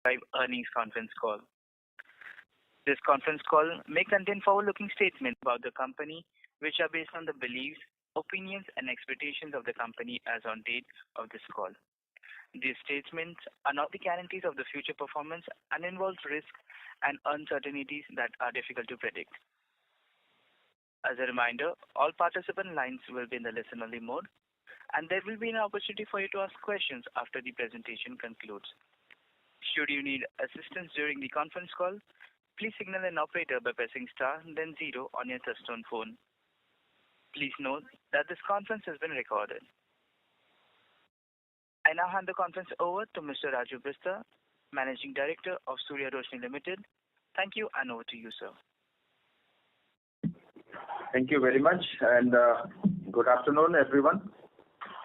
Earnings conference call. This conference call may contain forward-looking statements about the company, which are based on the beliefs, opinions, and expectations of the company as on date of this call. These statements are not the guarantees of the future performance and involve risks and uncertainties that are difficult to predict. As a reminder, all participant lines will be in the listen-only mode, and there will be an opportunity for you to ask questions after the presentation concludes. Should you need assistance during the conference call, please signal an operator by pressing star then 0 on your touchtone phone. Please note that this conference has been recorded. I now hand the conference over to Mr. Raju Bista, Managing Director of Surya Roshni Limited. Thank you, and over to you, sir. Thank you very much, and good afternoon, everyone.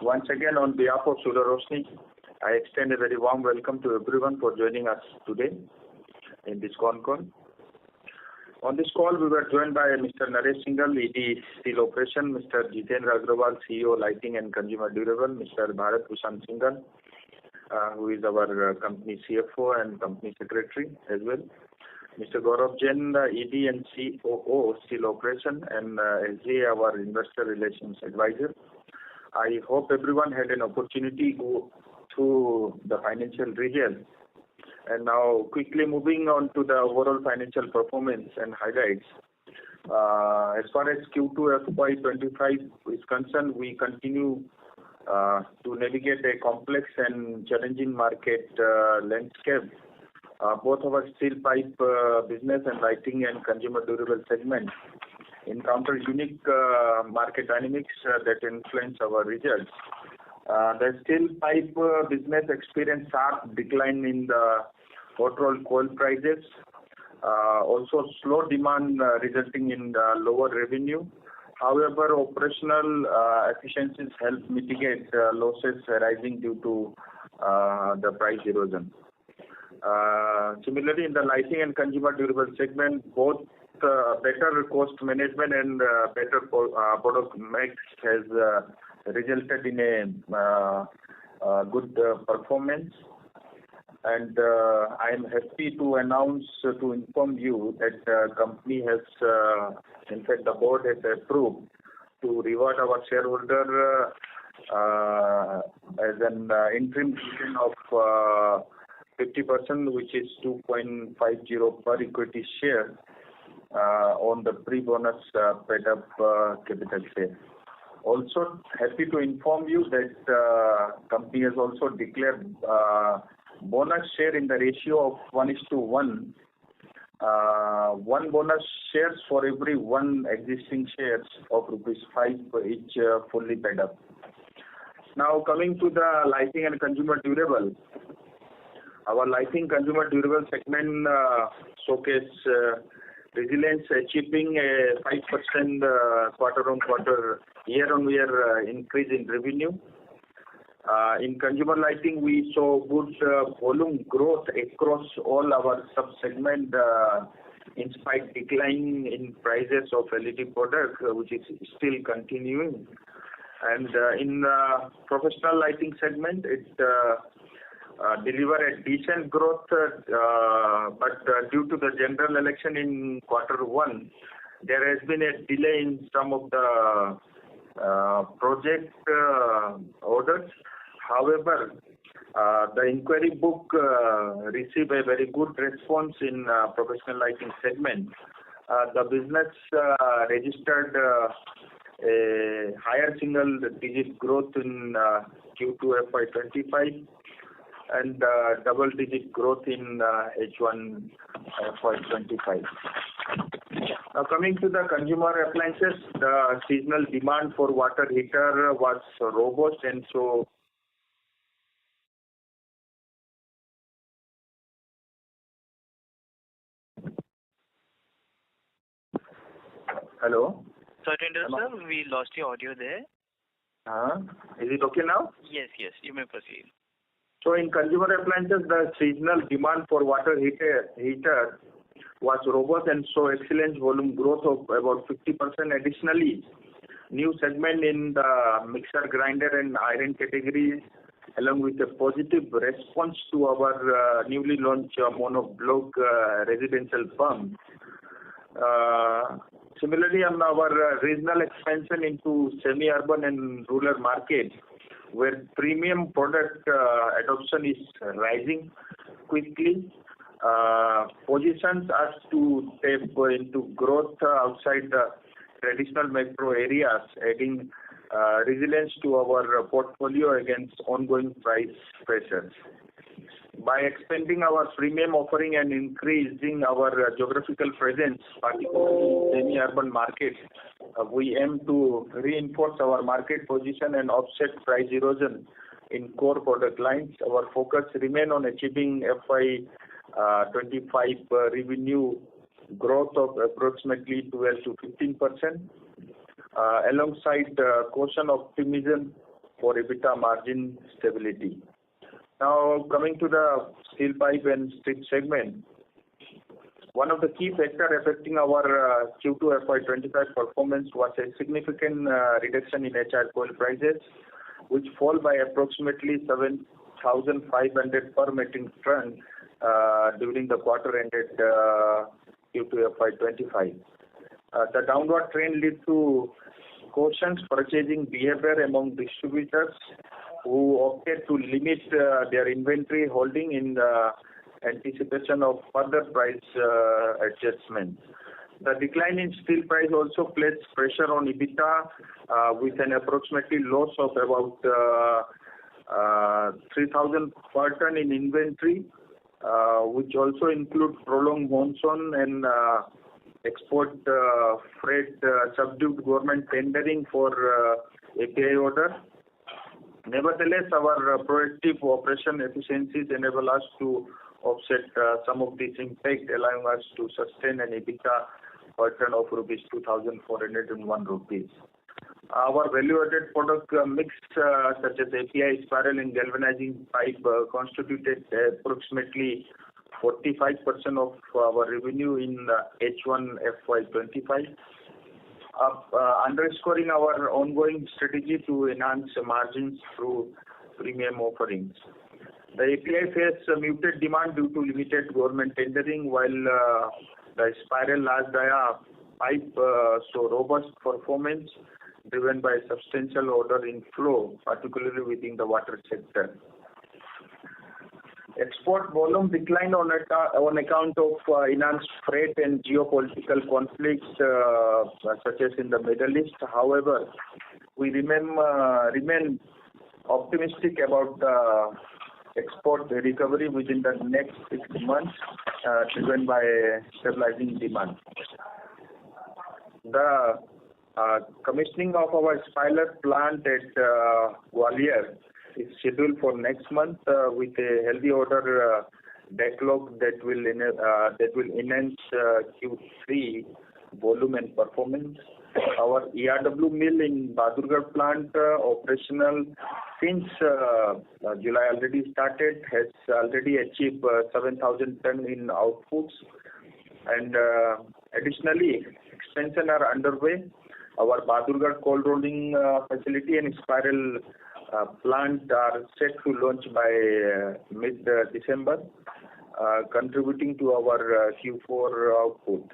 Once again, on behalf of Surya Roshni, I extend a very warm welcome to everyone for joining us today in this con call. On this call, we were joined by Mr. Naresh Singhal, ED Steel Operation, Mr. Jitendra Agrawal, CEO Lighting and Consumer Durable, Mr. Bharat Bhushan Singhal, who is our company CFO and company secretary as well, Mr. Gaurav Jain, ED and COO Steel Operation, and SJ, our Investor Relations Advisor. I hope everyone had an opportunity to go through the financial results. And now, quickly moving on to the overall financial performance and highlights. As far as Q2 FY25 is concerned, we continue to navigate a complex and challenging market landscape. Both our steel pipe business and lighting and consumer durable segments encounter unique market dynamics that influence our results. The steel pipe business experienced sharp decline in the overall coil prices, also slow demand resulting in lower revenue. However, operational efficiencies help mitigate losses arising due to the price erosion. Similarly, in the lighting and consumer durable segment, both better cost management and better product mix has resulted in a good performance. And I am happy to inform you that the company has, in fact, the board has approved to reward our shareholder as an interim dividend of 50%, which is 2.50 per equity share on the pre-bonus paid-up capital share. Also, happy to inform you that company has also declared bonus share in the ratio of 1:1. One bonus shares for every one existing shares of ₹5 for each fully paid up. Now, coming to the lighting and consumer durable. Our lighting consumer durable segment showcase resilience, achieving a 5% quarter-on-quarter, year-on-year increase in revenue. In consumer lighting, we saw good volume growth across all our sub-segment in spite decline in prices of LED product, which is still continuing. And in professional lighting segment, it deliver a decent growth, but due to the general election in Q1, there has been a delay in some of the project orders. However, the inquiry book received a very good response in professional lighting segment. The business registered a higher single-digit growth in Q2 FY25 and double-digit growth in H1 FY25. Now, coming to the consumer appliances, the seasonal demand for water heater was robust, and so hello. Sorry to interrupt, sir. We lost your audio there. Is it okay now? Yes, you may proceed. So in consumer appliances, the seasonal demand for water heater was robust and saw excellent volume growth of about 50%. Additionally, new segment in the mixer, grinder and iron categories along with a positive response to our newly launched monoblock residential pump. Similarly, on our regional expansion into semi-urban and rural markets, where premium product adoption is rising quickly, positions us to step into growth outside the traditional metro areas, adding resilience to our portfolio against ongoing price pressures. By expanding our premium offering and increasing our geographical presence, particularly in semi-urban markets, we aim to reinforce our market position and offset price erosion in core product lines. Our focus remains on achieving FY25 revenue growth of approximately 12 to 15%, alongside caution optimism for EBITDA margin stability. Now, coming to the steel pipe and strip segment, one of the key factors affecting our Q2 FY25 performance was a significant reduction in HR coil prices, which fall by approximately 7,500 per metric ton during the quarter ended Q2 FY25. The downward trend led to cautious purchasing behavior among distributors who opted to limit their inventory holding in the anticipation of further price adjustments. The decline in steel price also placed pressure on EBITDA with an approximately loss of about 3,000 per ton in inventory, which also includes prolonged monsoon and export freight, subdued government tendering for API order. Nevertheless, our proactive operation efficiencies enable us to offset some of this impact, allowing us to sustain an EBITDA per ton of rupees 2,401 rupees. Our value-added product mix, such as API, spiral, and galvanizing pipe, constituted approximately 45% of our revenue in H1 FY25, underscoring our ongoing strategy to enhance margins through premium offerings. The API faced muted demand due to limited government tendering, while the spiral large dia pipe saw robust performance driven by substantial order inflow, particularly within the water sector. Export volume declined on account of enhanced freight and geopolitical conflicts such as in the Middle East. However, we remain optimistic about export recovery within the next 6 months, driven by stabilizing demand. The commissioning of our spiral plant at Gwalior is scheduled for next month with a healthy order backlog that will enhance Q3 volume and performance. Our ERW mill in Bahadurgarh plant, operational since July already started, has already achieved 7,000 ton in outputs, and additionally, expansion are underway. Our Bahadurgarh cold rolling facility and spiral plant are set to launch by mid-December, contributing to our Q4 output.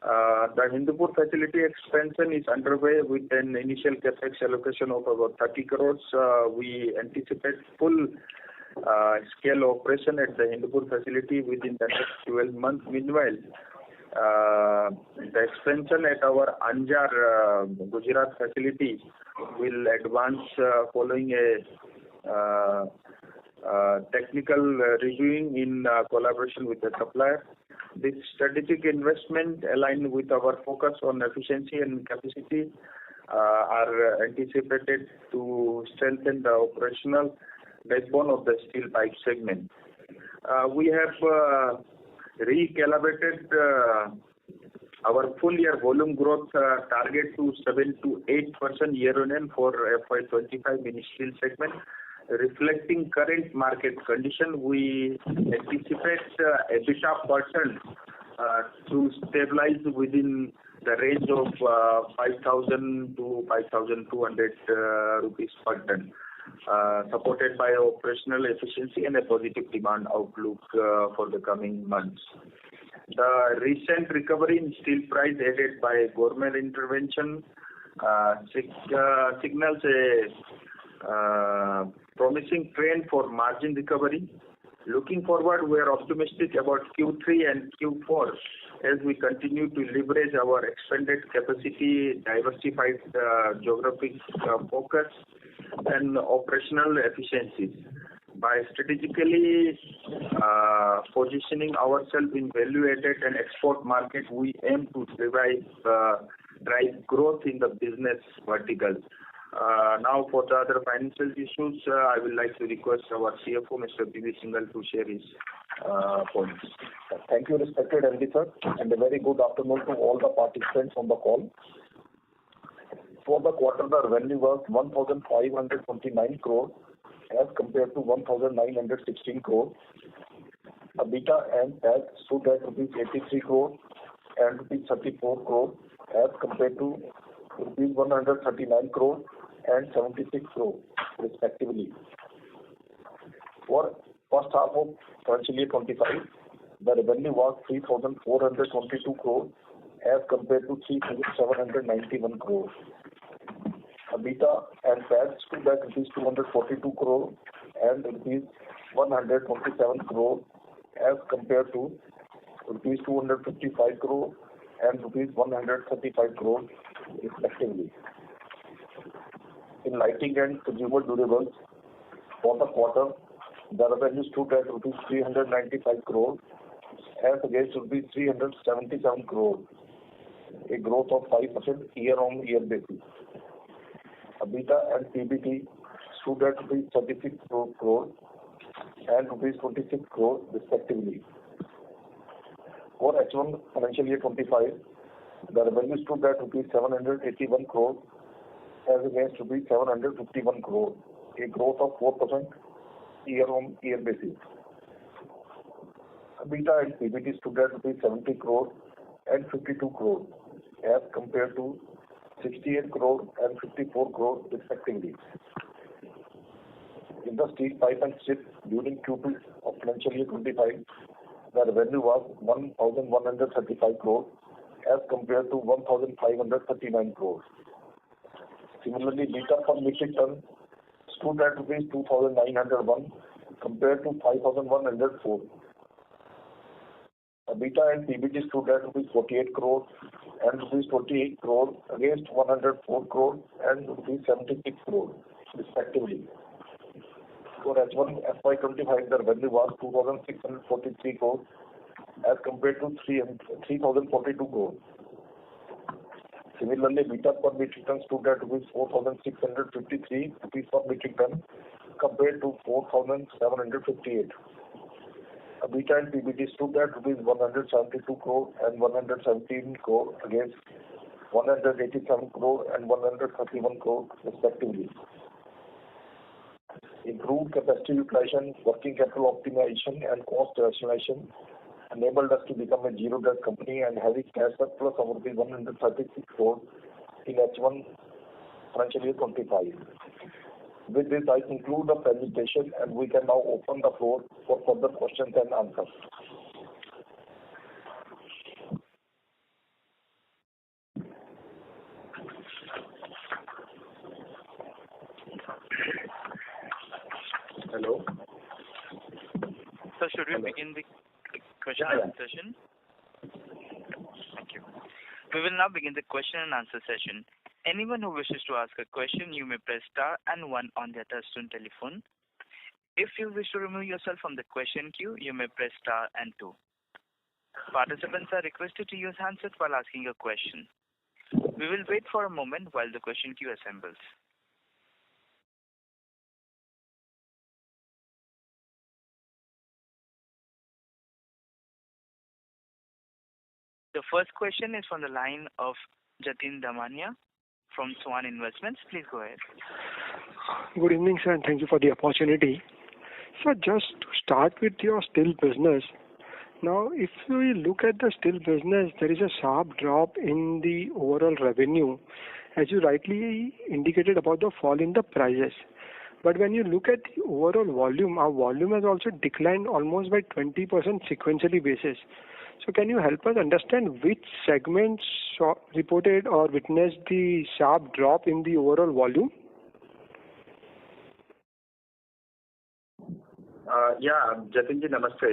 The Hindupur facility expansion is underway with an initial capex allocation of about 30 crores. We anticipate full scale operation at the Hindupur facility within the next 12 months. Meanwhile, the expansion at our Anjar, Gujarat facility will advance following a technical reviewing in collaboration with the supplier. This strategic investment, aligned with our focus on efficiency and capacity, are anticipated to strengthen the operational backbone of the steel pipe segment. We have recalibrated our full year volume growth target to 7 to 8% year-on-year for FY25 in steel segment. Reflecting current market condition, we anticipate EBITDA per ton to stabilize within the range of 5,000 to 5,200 rupees per ton. supported by operational efficiency and a positive demand outlook for the coming months. The recent recovery in steel price aided by government intervention signals a promising trend for margin recovery. Looking forward, we are optimistic about Q3 and Q4 as we continue to leverage our expanded capacity, diversified geographic focus, and operational efficiencies. By strategically positioning ourselves in value-added and export market, we aim to drive growth in the business verticals. Now, for the other financial issues, I would like to request our CFO, Mr. P.V. Singhal, to share his points. Thank you, respected MD sir, and a very good afternoon to all the participants on the call. For the quarter, the revenue was 1,529 crore as compared to 1,916 crore. EBITDA and PAT stood at rupees 83 crore and rupees 34 crore as compared to rupees 139 crore and 76 crore respectively. For first half of financial year 25, the revenue was 3,422 crore as compared to 3,791 crore. EBITDA and PAT stood at rupees 242 crore and rupees 127 crore as compared to rupees 255 crore and rupees 135 crore respectively. In lighting and consumer durables, for the quarter, the revenue stood at rupees 395 crore as against rupees 377 crore, a growth of 5% year-on-year basis. EBITDA and PBT stood at rupees 36 crore and rupees 26 crore respectively. For H1 financial year 25, the revenue stood at rupees 781 crore as against rupees 751 crore, a growth of 4% year-on-year basis. EBITDA and PBT stood at rupees 70 crore and 52 crore as compared to 68 crore and 54 crore respectively. In the steel pipe and strip during Q2 of financial year 25, the revenue was 1,135 crore as compared to 1,539 crore. Similarly, EBITDA per metric ton stood at rupees 2,901 compared to 5,104. EBITDA and PBT stood at rupees 48 crore and rupees 28 crore against 104 crore and rupees 76 crore respectively. For H1 FY25, the revenue was 2,643 crore as compared to 3,042 crore. Similarly, EBITDA per metric ton stood at 4,653 rupees per metric ton compared to 4,758. EBITDA and PBT stood at rupees 172 crore and 117 crore against 187 crore and 131 crore respectively. Improved capacity utilization, working capital optimization, and cost rationalization enabled us to become a zero debt company and having cash surplus of 136 crore in H1 financial year 25. With this, I conclude the presentation and we can now open the floor for further questions and answers. Hello. So should we begin the question and answer session? Thank you. We will now begin the question and answer session. Anyone who wishes to ask a question, you may press star and 1 on their touchtone telephone. If you wish to remove yourself from the question queue, you may press star and 2. Participants are requested to use handsets while asking a question. We will wait for a moment while the question queue assembles. The first question is from the line of Jatin Damania from Swan Investments. Please go ahead. Good evening, sir, and thank you for the opportunity. So just to start with your steel business, now if we look at the steel business, there is a sharp drop in the overall revenue, as you rightly indicated about the fall in the prices. But when you look at the overall volume, our volume has also declined almost by 20% sequentially basis. So can you help us understand which segments reported or witnessed the sharp drop in the overall volume? Jatin जी नमस्ते।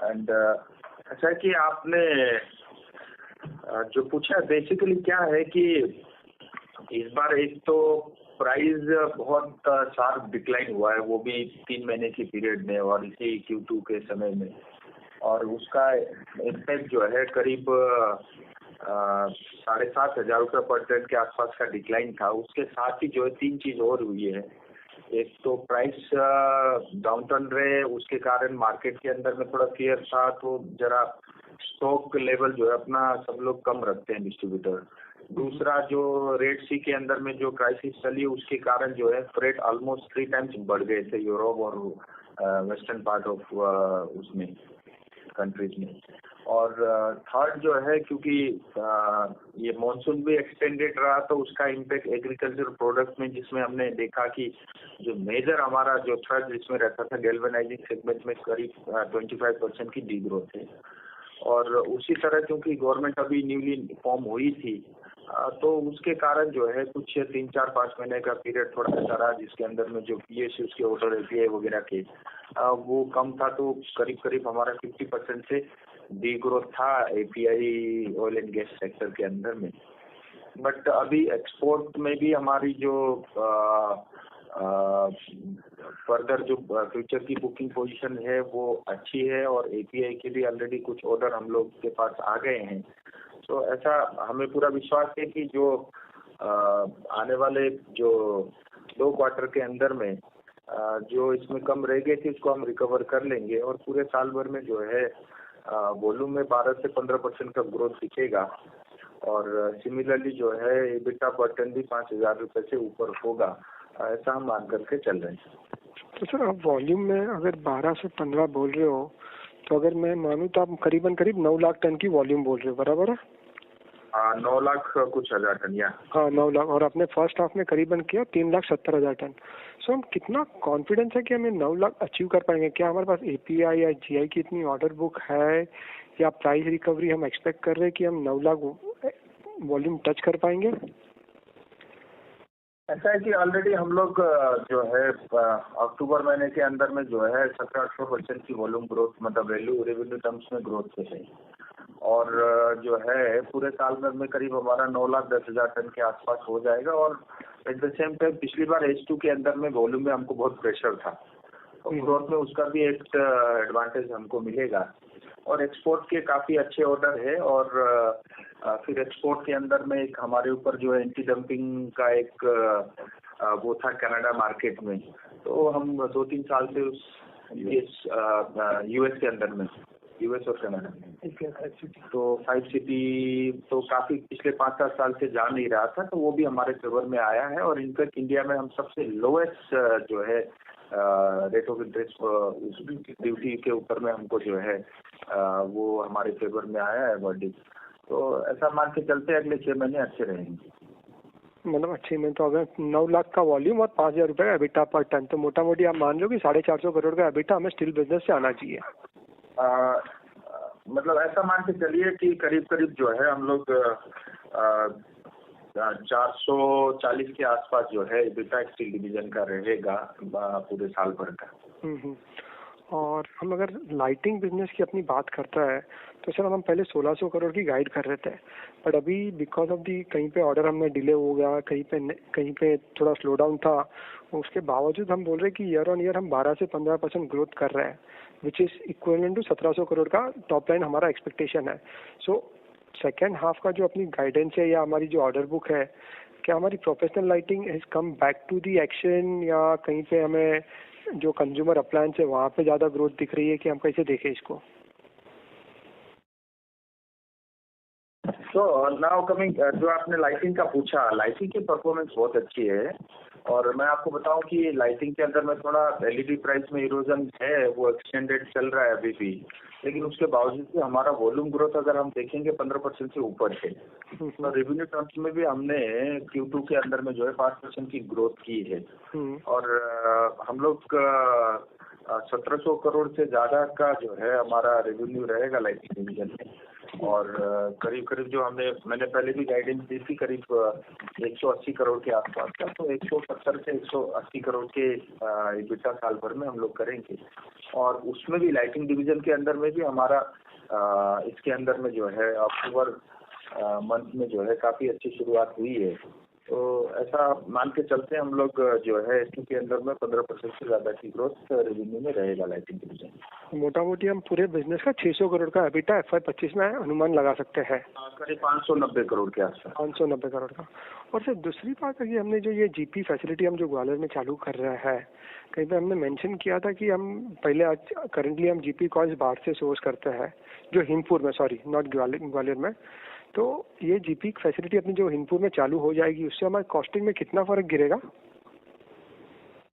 And ऐसा है कि आपने जो पूछा basically क्या है कि इस बार एक तो प्राइस बहुत शार्प डिक्लाइन हुआ है, वो भी 3 महीने की पीरियड में और इसी Q2 के समय में, और उसका इम्पैक्ट जो है करीब 7,500 रुपये पर टन के आसपास का डिक्लाइन था। उसके साथ ही जो है 3 चीज और हुई है। एक तो प्राइस डाउन टर्न रहे, उसके कारण मार्केट के अंदर में थोड़ा फियर था, तो जरा स्टॉक लेवल जो है अपना सब लोग कम रखते हैं डिस्ट्रीब्यूटर। दूसरा जो रेड सी के अंदर में जो क्राइसिस चली, उसके कारण जो है फ्रेट ऑलमोस्ट 3 टाइम्स बढ़ गए थे यूरोप और वेस्टर्न पार्ट ऑफ उसमें कंट्रीज में। और थर्ड जो है क्योंकि ये मॉनसून भी एक्सटेंडेड रहा, तो उसका इम्पैक्ट एग्रीकल्चर प्रोडक्ट में, जिसमें हमने देखा कि जो मेजर हमारा जो थ्रेड जिसमें रहता था गैल्वेनाइजिंग सेगमेंट में करीब 25% की डी ग्रोथ है। और उसी तरह क्योंकि गवर्नमेंट अभी न्यूली फॉर्म हुई थी, तो उसके कारण जो है कुछ 3-4-5 महीने का पीरियड थोड़ा सा रहा, जिसके अंदर में जो PSU के ऑर्डर API वगैरह के वो कम था, तो करीब हमारा 50% से डी ग्रोथ था API oil and gas sector के अंदर में। बट अभी एक्सपोर्ट में भी हमारी जो फर्दर जो फ्यूचर की बुकिंग पोजीशन है वो अच्छी है, और API के भी ऑलरेडी कुछ ऑर्डर हम लोग के पास आ गए हैं। तो ऐसा हमें पूरा विश्वास है कि जो आने वाले जो 2 क्वार्टर के अंदर में जो इसमें कम रह गई थी उसको हम रिकवर कर लेंगे, और पूरे साल भर में जो है वॉल्यूम में 12 से 15% का ग्रोथ दिखेगा। और सिमिलरली जो है EBITDA पर टन भी 5,000 रुपये से ऊपर होगा, ऐसा हम मान करके चल रहे हैं। तो सर आप वॉल्यूम में अगर 12 से 15 बोल रहे हो, तो अगर मैं मानूं तो आप करीब 9 लाख टन की वॉल्यूम बोल रहे हो, बराबर है? 9 लाख कुछ हजार टन या हाँ 9 लाख, और आपने फर्स्ट हाफ में करीबन किया 3,70,000 टन। सो हम कितना कॉन्फिडेंस है कि हमें 9 लाख अचीव कर पाएंगे? क्या हमारे पास API या GI की इतनी ऑर्डर बुक है, या प्राइस रिकवरी हम एक्सपेक्ट कर रहे हैं कि हम 9 लाख वॉल्यूम टच कर पाएंगे? ऐसा है कि ऑलरेडी हम लोग जो है अक्टूबर महीने के अंदर में जो है 17-18% की वॉल्यूम ग्रोथ, मतलब रेवेन्यू टर्म्स में ग्रोथ पे है। और जो है पूरे साल में करीब हमारा 9,10,000 टन के आसपास हो जाएगा। और एट द सेम टाइम पिछली बार H2 के अंदर में वॉल्यूम में हमको बहुत प्रेशर था, तो ग्रोथ में उसका भी एक एडवांटेज हमको मिलेगा। और एक्सपोर्ट के काफी अच्छे ऑर्डर है, और फिर एक्सपोर्ट के अंदर में एक हमारे ऊपर जो है एंटी डंपिंग का एक वो था कनाडा मार्केट में, तो हम 2-3 साल से उस US के अंदर में, US और कनाडा तो 5 सिटी तो काफी पिछले 5-7 साल से जा नहीं रहा था, तो वो भी हमारे फेवर में आया है। और इनफैक्ट इंडिया में हम सबसे लोएस्ट जो है रेट ऑफ इंटरेस्ट ड्यूटी के ऊपर में हमको जो है वो हमारे फेवर में आया है वर्डिक्ट। तो ऐसा मान के चलते अगले 6 महीने अच्छे रहेंगे। मतलब अच्छे में तो अगर 9 लाख का वॉल्यूम और 5,000 रुपये का EBITDA पर टन, तो मोटा मोटी आप मान लो कि 450 करोड़ का EBITDA हमें स्टील बिजनेस से आना चाहिए। मतलब ऐसा मान के चलिए कि करीब जो है हम लोग 440 के आसपास जो है EBITDA स्टील डिवीजन का रहेगा पूरे साल भर का। और हम अगर लाइटिंग बिजनेस की अपनी बात करता है, तो सर हम पहले 1,600 करोड़ की गाइड कर रहे थे, बट अभी बिकॉज ऑफ दी कहीं पे ऑर्डर हमें डिले हो गया, कहीं पे थोड़ा स्लो डाउन था, उसके बावजूद हम बोल रहे हैं कि ईयर ऑन ईयर हम 12 से 15% ग्रोथ कर रहे हैं, which is equivalent to 1,700 crore का टॉप लाइन हमारा एक्सपेक्टेशन है। सो सेकेंड हाफ का जो अपनी गाइडेंस है या हमारी जो ऑर्डर बुक है, क्या हमारी professional lighting has come back to the action, या कहीं पे हमें जो कंज्यूमर अप्लायंस है वहाँ पे ज्यादा ग्रोथ दिख रही है, कि हम कैसे देखें इसको? तो नाउ कमिंग, जो आपने लाइटिंग का पूछा, लाइटिंग की परफॉर्मेंस बहुत अच्छी है। और मैं आपको बताऊं कि लाइटिंग के अंदर में थोड़ा एलईडी प्राइस में इरोजन है, वो एक्सटेंडेड चल रहा है अभी भी, लेकिन उसके बावजूद भी हमारा वॉल्यूम ग्रोथ अगर हम देखेंगे 15% से ऊपर है। तो रेवेन्यू टर्म्स में भी हमने Q2 के अंदर में जो है 5% की ग्रोथ की है। और हम लोग 1700 करोड़ से ज्यादा का जो है हमारा रेवेन्यू रहेगा लाइटिंग डिवीजन में। और करीब करीब जो मैंने पहले भी गाइडेंस दी थी, करीब 180 करोड़ के आसपास का, तो 170 से 180 करोड़ के EBITDA साल भर में हम लोग करेंगे। और उसमें भी लाइटिंग डिवीजन के अंदर में भी हमारा इसके अंदर में जो है अक्टूबर मंथ में जो है काफी अच्छी शुरुआत हुई है। तो ऐसा मान के चलते हैं हम लोग जो है H2 के अंदर में 15% से ज्यादा की ग्रोथ रेवेन्यू में रहेगा लाइटिंग डिवीजन। मोटा मोटी हम पूरे बिजनेस का 600 करोड़ का EBITDA FY25 में अनुमान लगा सकते हैं। करीब 590 करोड़ के आसपास। 590 करोड़ का। और सर दूसरी बात है कि हमने जो ये GP फैसिलिटी हम जो ग्वालियर में चालू कर रहे हैं, कहीं पे हमने मेंशन किया था कि हम पहले आज करंटली हम GP कॉइल्स बाहर से सोर्स करते हैं, जो हिंदपुर में, सॉरी नॉट ग्वालियर में। तो ये GP फैसिलिटी अपनी जो हिंदपुर में चालू हो जाएगी, उससे हमारे कॉस्टिंग में कितना फर्क गिरेगा?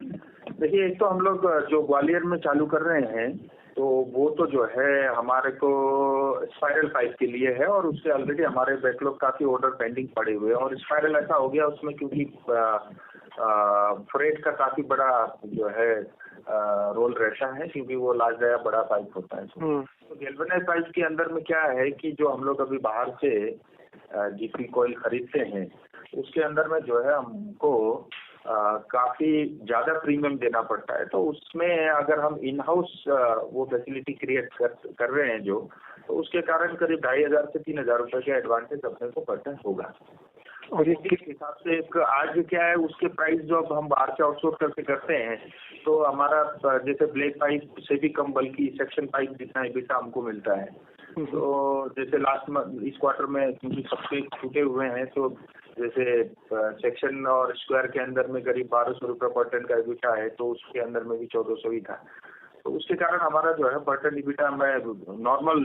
देखिए, एक तो हम लोग जो ग्वालियर में चालू कर रहे हैं तो वो तो जो है हमारे को स्पाइरल पाइप के लिए है, और उससे ऑलरेडी हमारे बैकलॉग काफी ऑर्डर पेंडिंग पड़े हुए हैं। और स्पाइरल ऐसा हो गया उसमें क्योंकि फ्रेट का काफी बड़ा जो है रोल रहता है, क्योंकि वो लाजया बड़ा पाइप होता है। तो गैल्वेनाइज्ड पाइप के अंदर में क्या है कि जो हम लोग अभी बाहर से GP कॉइल खरीदते हैं, उसके अंदर में जो है हमको काफी ज्यादा प्रीमियम देना पड़ता है। तो उसमें अगर हम इन हाउस वो फैसिलिटी क्रिएट कर रहे हैं जो, तो उसके कारण करीब 2500 से 3000 रुपए का एडवांटेज अपने को पता होगा। और ये किस हिसाब से आज क्या है उसके प्राइस जो अब हम बाहर से आउटसोर्स करके करते हैं, तो हमारा जैसे ब्लेड पाइप से भी कम, बल्कि सेक्शन पाइप जितना EBITDA हमको मिलता है। तो जैसे लास्ट इस क्वार्टर में क्योंकि सबसे छूटे हुए हैं, तो जैसे सेक्शन और स्क्वायर के अंदर में करीब 1200 रुपये पर टन का EBITDA है, तो उसके अंदर में भी 1400 ही था। तो उसके कारण हमारा जो है पर टन EBITDA में नॉर्मल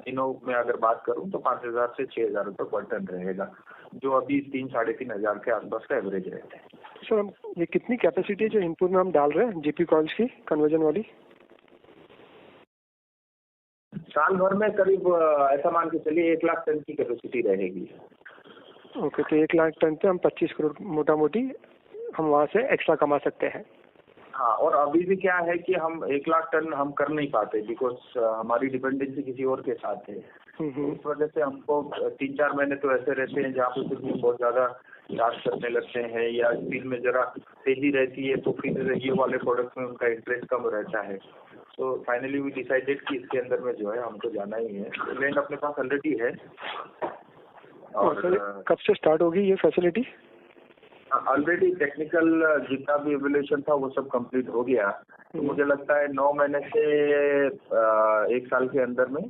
दिनों में अगर बात करूं तो 5000 से 6000 रुपये पर टन रहेगा, जो अभी 3-3.5 के आसपास का एवरेज रहता है। सर हम ये कितनी कैपेसिटी जो इनपुट में हम डाल रहे हैं GP कॉइल्स की कन्वर्जन वाली? साल भर में करीब ऐसा मान के चलिए 1 लाख टन की कैपेसिटी रहेगी। ओके, तो 1 लाख टन पे हम 25 करोड़ मोटा मोटी हम वहाँ से एक्स्ट्रा कमा सकते हैं। हाँ, और अभी भी क्या है कि हम 1 लाख टन हम कर नहीं पाते, बिकॉज हमारी डिपेंडेंसी किसी और के साथ है। उस वजह से हमको 3-4 महीने तो ऐसे रहते हैं जहाँ पे कुछ बहुत ज्यादा चार्ज करने लगते हैं, या स्पीड में जरा तेजी रहती है, तो फिर ये वाले प्रोडक्ट में उनका इंटरेस्ट कम रहता है। तो फाइनली वी डिसाइडेड कि इसके अंदर में जो है हमको जाना ही है। लैंड अपने पास ऑलरेडी है। और कब से स्टार्ट होगी ये फैसिलिटी? ऑलरेडी टेक्निकल जितना भी एवल्यूएशन था वो सब कंप्लीट हो गया। तो मुझे लगता है 9 महीने से 1 साल के अंदर में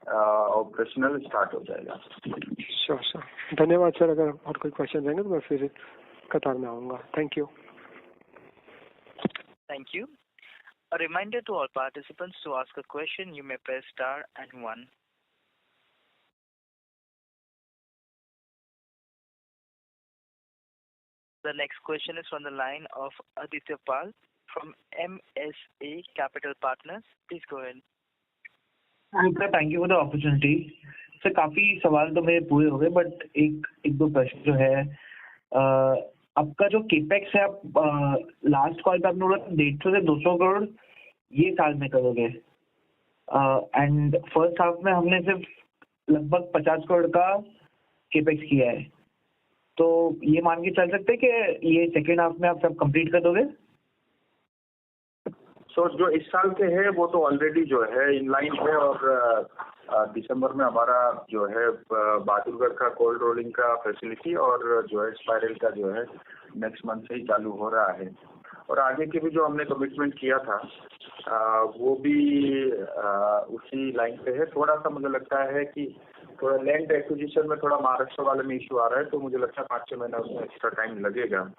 ऑपरेशनल स्टार्ट हो जाएगा। श्योर सर, धन्यवाद सर। अगर और कोई क्वेश्चन रहेंगे तो मैं फिर कतार में आऊँगा। Thank you. Thank you. A reminder to all participants, to ask a question, you may press star and 1. The next question is from the line of Aditya Pal from MSA Capital Partners. Please go ahead. Sir, thank you for the opportunity. Sir काफी सवाल तो मेरे पूरे हो गए, but एक दो प्रश्न जो है, आपका जो केपेक्स है, आप लास्ट कॉल पे आपने बोला 150 से 200 करोड़ ये साल में करोगे, एंड फर्स्ट हाफ में हमने सिर्फ लगभग 50 करोड़ का केपेक्स किया है, तो ये मान के चल सकते हैं कि ये सेकेंड हाफ में आप सब कंप्लीट कर दोगे? तो जो इस साल के है वो तो ऑलरेडी जो है इन लाइन है, और दिसंबर में हमारा जो है बहादुरगढ़ का कोल्ड रोलिंग का फैसिलिटी और जो है स्पाइरल का जो है नेक्स्ट मंथ से ही चालू हो रहा है। और आगे के भी जो हमने कमिटमेंट किया था वो भी उसी लाइन पे है। थोड़ा सा मुझे लगता है कि थोड़ा लैंड एक्विजिशन में थोड़ा महाराष्ट्र वाले में इशू आ रहा है, तो मुझे लगता है 5-6 महीना उसमें एक्स्ट्रा टाइम लगेगा।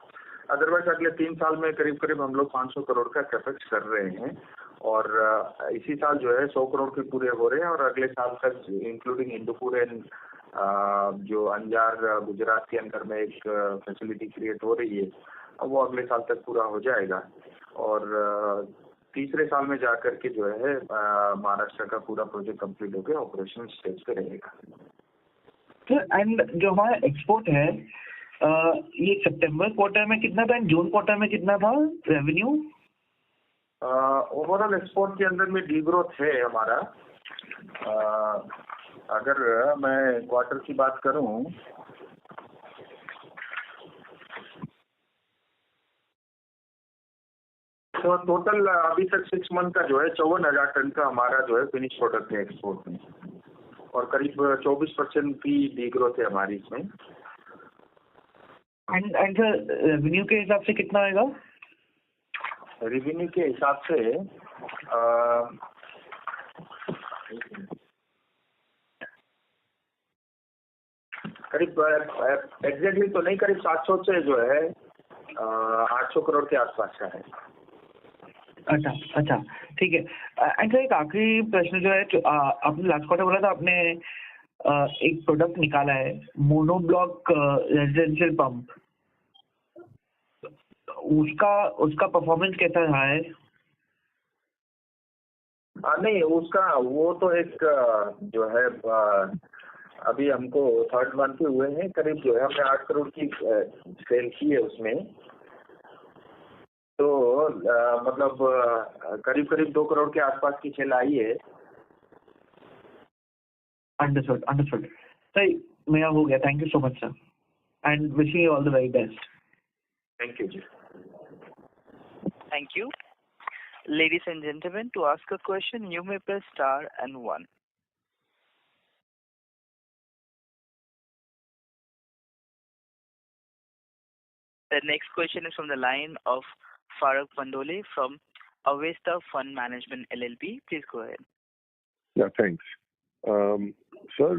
अदरवाइज अगले 3 साल में करीब करीब हम लोग 500 करोड़ का कैपेक्स कर रहे हैं, और इसी साल जो है 100 करोड़ के पूरे हो रहे हैं, और अगले साल तक इंक्लूडिंग हिंदुपुर एंड जो अंजार गुजरात के अंदर में एक फैसिलिटी क्रिएट हो रही है, वो अगले साल तक पूरा हो जाएगा और तीसरे साल में जाकर के जो है महाराष्ट्र का पूरा प्रोजेक्ट कंप्लीट होकर ऑपरेशनल स्टेज पे रहेगा। एंड जो हमारा एक्सपोर्ट है ये सितंबर क्वार्टर में कितना था एंड जून क्वार्टर में कितना था रेवेन्यू? ओवरऑल एक्सपोर्ट के अंदर में डीग्रोथ है हमारा। अगर मैं क्वार्टर की बात करूं तो टोटल अभी तक 6 मंथ का जो है 54,000 टन का हमारा जो है फिनिश प्रोडक्ट है एक्सपोर्ट में और करीब 24% की डीग्रोथ है हमारी इसमें। एंड सर रेवेन्यू के हिसाब से कितना आएगा? रेवेन्यू के हिसाब से करीब एग्जैक्टली तो नहीं, करीब 700 से जो है 800 करोड़ के आसपास का है। अच्छा ठीक है। एंड सर एक आखिरी प्रश्न जो है आपने लास्ट क्वार्टर बोला था आपने एक प्रोडक्ट निकाला है मोनोब्लॉक रेजिडेंशियल पंप, उसका परफॉर्मेंस कैसा रहा है? नहीं उसका वो तो एक जो है अभी हमको 3rd मंथ हुए हैं, करीब जो है हमने 8 करोड़ की सेल की है उसमें, तो मतलब करीब 2 करोड़ के आसपास की सेल आई है। अंडरस्टूड सही, मेरा हो गया। Thank you so much sir and wishing you all the very best. Thank you ji. Thank you. Ladies and gentlemen, to ask a question, you may press star and 1. The next question is from the line of Farooq Pandole from Avesta Fund Management LLP. Please go ahead. Yeah, thanks. Sir,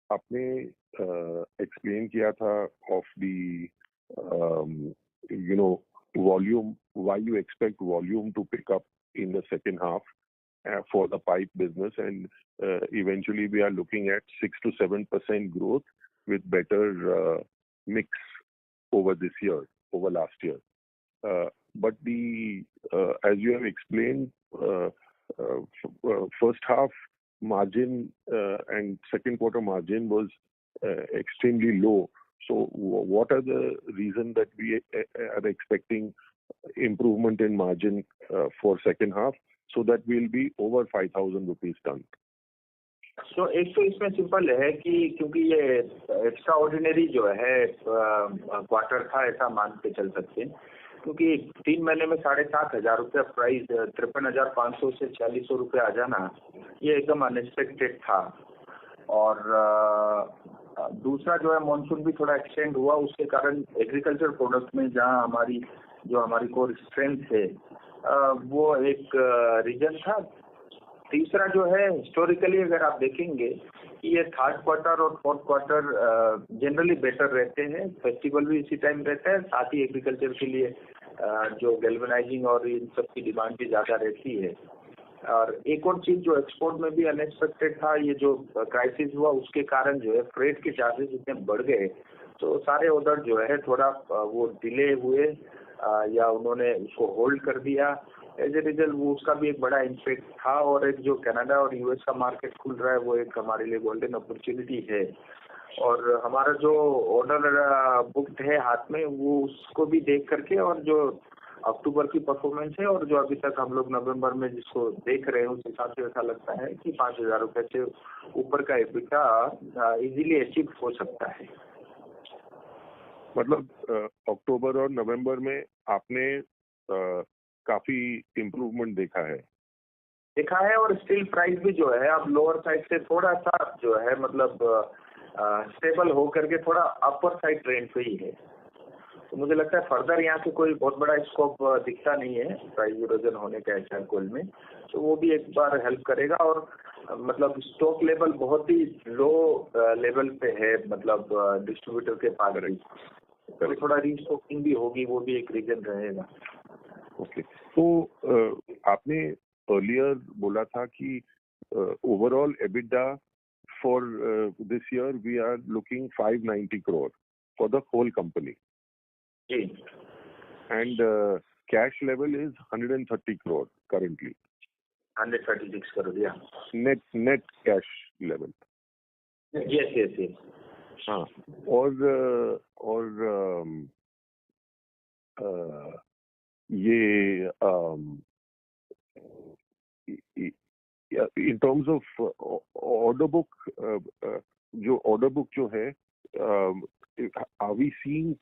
आपने explain किया था of the volume, why you expect volume to pick up in the second half for the pipe business, and eventually we are looking at 6 to 7% growth with better mix over this year, over last year. But as you have explained, first half margin and second quarter margin was extremely low. So what are the reasons that we are expecting improvement in margin for second half so that we'll be over 5,000 rupees ton? तो एक तो इसमें simple है कि क्योंकि ये extra ordinary जो है क्वार्टर था ऐसा मान के चल सकते हैं, क्योंकि 3 महीने में 7,500 रुपया प्राइस 53,500 से 4,000 रुपये आ जाना ये एकदम अनएक्सपेक्टेड था। और दूसरा जो है मॉनसून भी थोड़ा एक्सटेंड हुआ, उसके कारण एग्रीकल्चर प्रोडक्ट में जहां हमारी कोर स्ट्रेंथ है वो एक रीजन था। तीसरा जो है हिस्टोरिकली अगर आप देखेंगे कि ये 3rd क्वार्टर और 4th क्वार्टर जनरली बेटर रहते हैं, फेस्टिवल भी इसी टाइम रहता है, साथ ही एग्रीकल्चर के लिए जो गैल्वेनाइजिंग और इन सब की डिमांड भी ज़्यादा रहती है। और एक और चीज़ जो एक्सपोर्ट में भी अनएक्सपेक्टेड था, ये जो क्राइसिस हुआ उसके कारण जो है फ्रेट के चार्जेस इतने बढ़ गए, तो सारे ऑर्डर जो है थोड़ा वो डिले हुए या उन्होंने उसको होल्ड कर दिया। एज ए रिजल्ट वो उसका भी एक बड़ा इम्पैक्ट था। और एक जो कनाडा और यूएस का मार्केट खुल रहा है वो एक हमारे लिए गोल्डन अपॉर्चुनिटी है। और हमारा जो ऑर्डर बुक्ड है हाथ में वो उसको भी देख करके और जो अक्टूबर की परफॉर्मेंस है और जो अभी तक हम लोग नवंबर में जिसको देख रहे हैं उस हिसाब से ऐसा लगता है कि 5,000 रुपए से ऊपर का EBITDA इजीली अचीव हो सकता है। मतलब अक्टूबर और नवंबर में आपने काफी इम्प्रूवमेंट देखा है और स्टील प्राइस भी जो है अब लोअर साइड से थोड़ा सा जो है मतलब स्टेबल हो करके थोड़ा अपर साइड ट्रेंड पे ही है। तो मुझे लगता है फर्दर यहाँ से कोई बहुत बड़ा स्कोप दिखता नहीं है प्राइस इरोजन होने का ऐसा कोल में, तो वो भी एक बार हेल्प करेगा। और मतलब स्टॉक लेवल बहुत ही लो लेवल पे है, मतलब डिस्ट्रीब्यूटर के पास रही, तो थोड़ा रीस्टॉकिंग भी होगी, वो भी एक रीजन रहेगा। ओके, तो आपने अर्लियर बोला था कि overall EBITDA for this year we are looking 590 crore for the whole company. जी, and cash level is 130 crore currently. 136 crore, yeah. Net cash level. Yes. हाँ, और ये in terms of order book, जो order book जो है, are we seeing,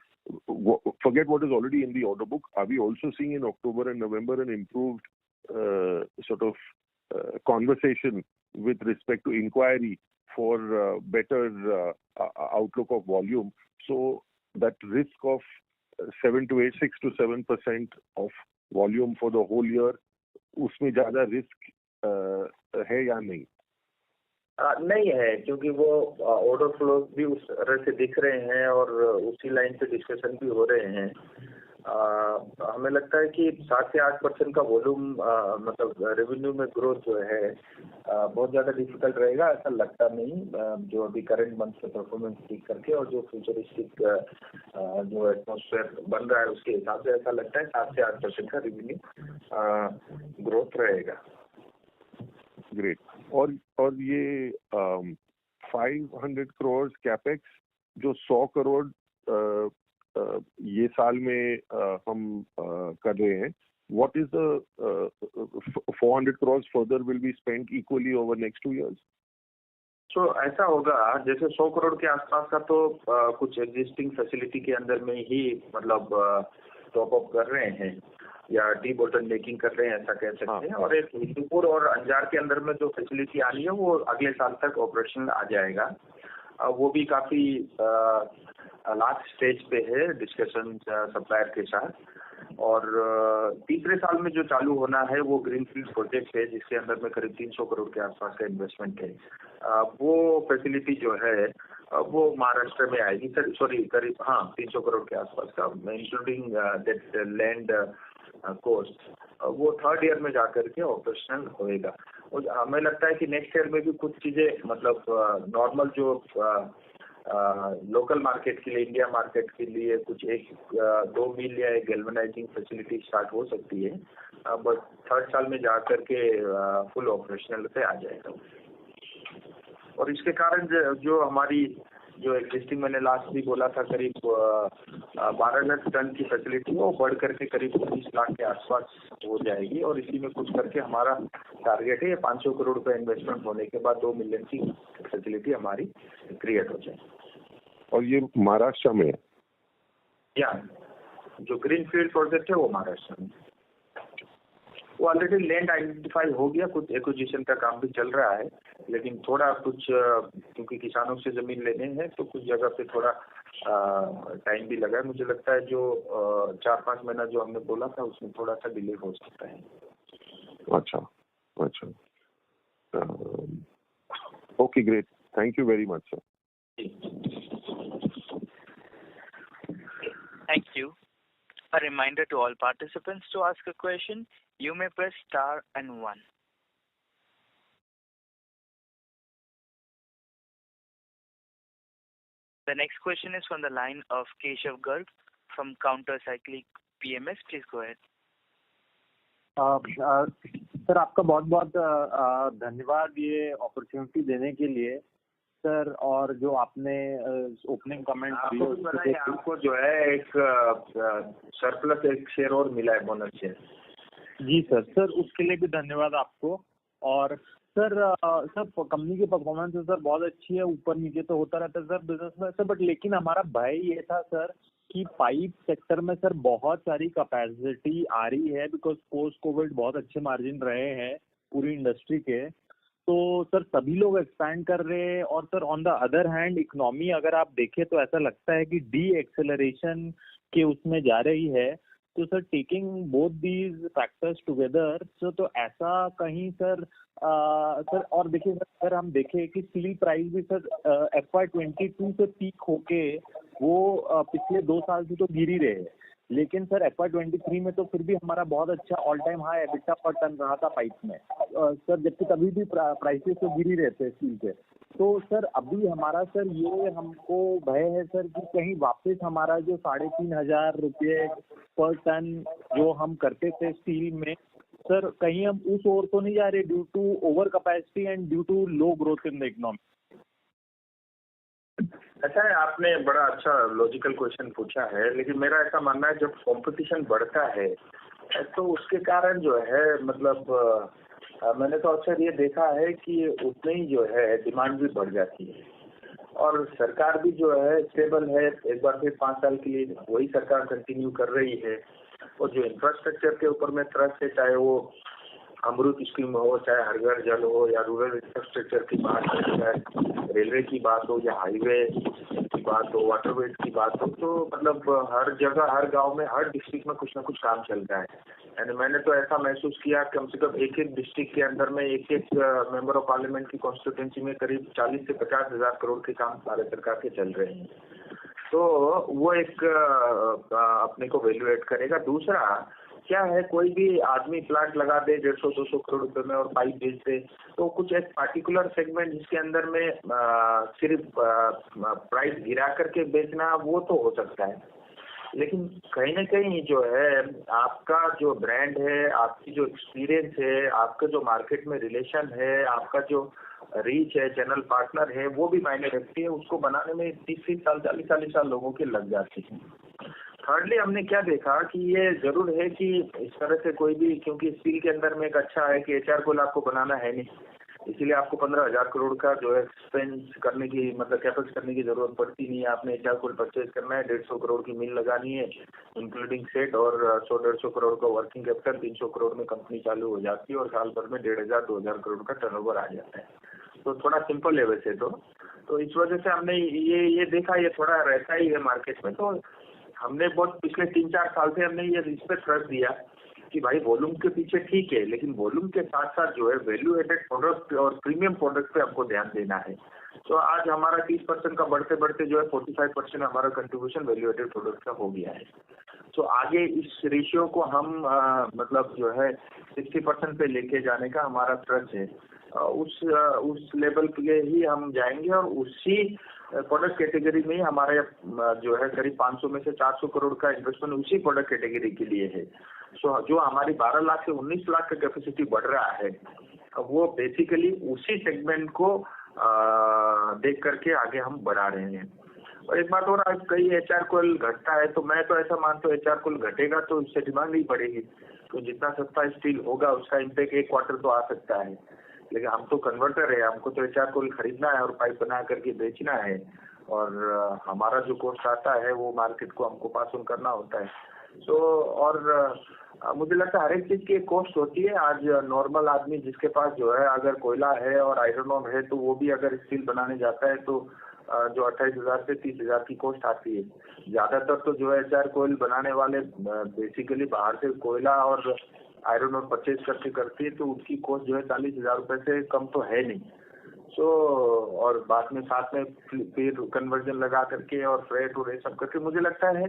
forget what is already in the order book, are we also seeing in October and November an improved sort of conversation with respect to inquiry for better outlook of volume, so that risk of 6 to 7% of volume for the whole year, उसमें ज़्यादा risk है या नहीं? नहीं है, क्योंकि वो order flow भी उस तरह से दिख रहे हैं और उसी लाइन पे डिस्कशन भी हो रहे हैं. हमें लगता है कि 7 से 8% का वॉल्यूम मतलब रेवेन्यू में ग्रोथ जो है बहुत ज़्यादा डिफिकल्ट रहेगा, ऐसा लगता नहीं. जो अभी करंट मंथ से परफॉर्मेंस देख करके और जो फ्यूचरिस्टिक जो एटमॉस्फेयर बन रहा है उसके हिसाब से ऐसा लगता है 7 से 8% का रेवेन्यू ग्रोथ रहेगा. ग्रेट. और ये 500 करोड़ कैपेक्स जो 100 करोड़ ये साल में हम कर रहे हैं, what is the 400 crores further will be spent equally over next 2 years? तो ऐसा होगा, जैसे 100 करोड़ के आसपास का तो कुछ एग्जिस्टिंग फैसिलिटी के अंदर में ही मतलब टॉप अप कर रहे हैं या डी बोटल मेकिंग कर रहे हैं, ऐसा कह सकते हैं. और एक हिंदुपुर और अंजार के अंदर में जो फैसिलिटी आनी है वो अगले साल तक ऑपरेशनल आ जाएगा. वो भी काफी लास्ट स्टेज पे है डिस्कशन सप्लायर के साथ. और तीसरे साल में जो चालू होना है वो ग्रीनफील्ड प्रोजेक्ट है जिसके अंदर में करीब 300 करोड़ के आसपास का इन्वेस्टमेंट है. वो फैसिलिटी जो है वो महाराष्ट्र में आएगी. सॉरी, करीब 300 करोड़ के आसपास का, इंक्लूडिंग दैट लैंड कोस्ट. वो थर्ड ईयर में जाकर के ऑपरेशनल होएगा. और हमें लगता है कि नेक्स्ट ईयर में भी कुछ चीजें मतलब नॉर्मल जो लोकल मार्केट के लिए, इंडिया मार्केट के लिए कुछ 1-2 मिल या एक गैल्वेनाइजिंग फैसिलिटी स्टार्ट हो सकती है. बट थर्ड साल में जाकर के फुल ऑपरेशनल पे आ जाएगा. और इसके कारण जो हमारी जो एग्जिस्टिंग, मैंने लास्ट भी बोला था, करीब 12 लाख टन की फैसिलिटी वो बढ़ करके करीब 30 लाख के आसपास हो जाएगी. और इसी में कुछ करके हमारा टारगेट है 500 करोड़ रुपए इन्वेस्टमेंट होने के बाद 2 मिलियन की फैसिलिटी हमारी क्रिएट हो जाए. और ये महाराष्ट्र में है? या जो ग्रीनफील्ड प्रोजेक्ट है वो महाराष्ट्र में. वो ऑलरेडी लैंड आइडेंटिफाई हो गया, कुछ एक्विजिशन का काम भी चल रहा है, लेकिन थोड़ा कुछ क्योंकि किसानों से जमीन लेने हैं तो कुछ जगह पे थोड़ा टाइम भी लगा है. मुझे लगता है जो 4-5 महीना जो हमने बोला था उसमें थोड़ा सा डिले हो सकता है. अच्छा. Okay, great. Thank you very much sir. Thank you. A reminder to all participants to ask a question. You may press star and 1. The next question is from the line of Keshav Garg from Counter Cyclic PMS. Please go ahead. Sir आपका बहुत बहुत धन्यवाद ये opportunity देने के लिए sir. और जो आपने ओपनिंग कमेंट दिए, आपको जो है एक सरप्लस एक शेयर और मिला है, बोनस शेयर. जी सर उसके लिए भी धन्यवाद आपको. और सर कंपनी की परफॉर्मेंस सर बहुत अच्छी है, ऊपर नीचे तो होता रहता है सर बिजनेस में सर. बट लेकिन हमारा भय ये था सर कि पाइप सेक्टर में सर बहुत सारी कैपेसिटी आ रही है, बिकॉज पोस्ट कोविड बहुत अच्छे मार्जिन रहे हैं पूरी इंडस्ट्री के. तो सर सभी लोग एक्सपैंड कर रहे हैं. और sir on the other hand economy अगर आप देखें तो ऐसा लगता है कि डी एक्सेलरेशन के उसमें जा रही है. तो sir taking both these factors together तो ऐसा कहीं सर और देखिए सर हम देखें कि स्टील प्राइस भी सर FY22 से पीक होके वो पिछले 2 साल से तो गिर ही रहे हैं. लेकिन सर FY23 में तो फिर भी हमारा बहुत अच्छा ऑल टाइम हाई एबिटा पर टन रहा था पाइप में सर, जबकि तभी भी प्राइसेस तो गिर ही रहते हैं स्टील के. तो सर अभी हमारा सर ये हमको भय है सर कि कहीं वापस हमारा जो 3,500 रुपये पर टन जो हम करते थे स्टील में, सर कहीं हम उस ओर तो नहीं जा रहे due to over capacity and due to low growth in the economy. अच्छा है, आपने बड़ा अच्छा लॉजिकल क्वेश्चन पूछा है, लेकिन मेरा ऐसा मानना है जब कंपटीशन बढ़ता है तो उसके कारण जो है मतलब मैंने तो अक्सर ये देखा है कि उतनी ही जो है डिमांड भी बढ़ जाती है, और सरकार भी जो है स्टेबल है, एक बार फिर 5 साल के लिए वही सरकार कंटिन्यू कर रही है। और जो इंफ्रास्ट्रक्चर के ऊपर में ट्रस्ट है, चाहे वो अमृत स्कीम हो, चाहे हर घर जल हो, या रूरल इंफ्रास्ट्रक्चर की बात हो, चाहे रेलवे की बात हो, या हाईवे की बात हो, वाटरवेज की बात हो, तो मतलब हर जगह, हर गांव में, हर डिस्ट्रिक्ट में कुछ ना कुछ काम चल रहा है। यानी मैंने तो ऐसा महसूस किया कम से कम एक डिस्ट्रिक्ट के अंदर में एक मेंबर ऑफ पार्लियामेंट की कॉन्स्टिट्यूंसी में करीब 40 से 50 हजार करोड़ के काम भारत सरकार के चल रहे हैं। तो वो एक अपने को वैल्यूएट करेगा। दूसरा क्या है, कोई भी आदमी प्लांट लगा दे 150-200 करोड़ रुपए में और पाइप बेच दे, तो कुछ एक पार्टिकुलर सेगमेंट जिसके अंदर में सिर्फ प्राइस गिरा करके बेचना वो तो हो सकता है, लेकिन कहीं ना कहीं जो है आपका जो ब्रांड है, आपकी जो एक्सपीरियंस है, आपका जो मार्केट में रिलेशन है, आपका जो रीच है, चैनल पार्टनर है, वो भी मायने रखती है। उसको बनाने में 30 साल 40 साल लोगों के लग जाते हैं। थर्डली हमने क्या देखा कि ये जरूर है कि इस तरह से कोई भी, क्योंकि स्टील के अंदर में एक अच्छा है कि HR कोल आपको बनाना है नहीं, इसीलिए आपको 15,000 करोड़ का जो है एक्सपेंस करने की, मतलब कैपेक्स करने की जरूरत पड़ती नहीं है। आपने HR कोल परचेज करना है, 150 करोड़ की मिल लगानी है इंक्लूडिंग सेट, और 100-150 करोड़ का वर्किंग कैपिटल, 300 करोड़ में कंपनी चालू हो जाती है और साल भर में 1,500-2,000 करोड़ का टर्नओवर आ जाता है। तो थोड़ा सिंपल है वैसे तो इस वजह से हमने ये देखा, ये थोड़ा रहता ही है मार्केट में। तो हमने बहुत पिछले 3-4 साल से हमने ये इस पर ट्रस्ट दिया कि भाई वॉल्यूम के पीछे ठीक है, लेकिन वॉल्यूम के साथ साथ जो है वैल्यू एडेड प्रोडक्ट और प्रीमियम प्रोडक्ट पे आपको ध्यान देना है। तो आज हमारा 30% का बढ़ते बढ़ते जो है 45% हमारा कंट्रीब्यूशन वैल्यू एडेड प्रोडक्ट का हो गया है। तो आगे इस रेशियो को हम मतलब जो है 60% पे लेके जाने का हमारा ट्रस्ट है। उस लेवल पे ही हम जाएंगे, और उसी प्रोडक्ट कैटेगरी में ही हमारे जो है करीब 500 में से 400 करोड़ का इन्वेस्टमेंट उसी प्रोडक्ट कैटेगरी के लिए है। सो जो हमारी 12 लाख से 19 लाख का कैपेसिटी बढ़ रहा है, वो बेसिकली उसी सेगमेंट को देख करके आगे हम बढ़ा रहे हैं। और एक बात और, आज कई HR कोल घटता है, तो मैं तो ऐसा मानता हूँ HR कोल घटेगा तो इससे डिमांड ही बढ़ेगी। तो जितना सस्ता स्टील होगा उसका इम्पैक्ट एक क्वार्टर तो आ सकता है, लेकिन हम तो कन्वर्टर है, हमको तो HR कोल खरीदना है और पाइप बना करके बेचना है, और हमारा जो कॉस्ट आता है वो मार्केट को हमको पास ऑन करना होता है। सो और मुझे लगता है हर एक चीज की एक कॉस्ट होती है। आज नॉर्मल आदमी जिसके पास जो है अगर कोयला है और आयरन ऑन है, तो वो भी अगर स्टील बनाने जाता है तो जो 28,000 से 30,000 की कॉस्ट आती है। ज्यादातर तो जो है HR कोयल बनाने वाले बेसिकली बाहर से कोयला और आयरन और परचेज करती है, तो उनकी कॉस्ट जो है 40,000 रुपए से कम तो है नहीं। सो और बाद में साथ में फिर कन्वर्जन लगा करके और फ्रेट और ये सब करके, मुझे लगता है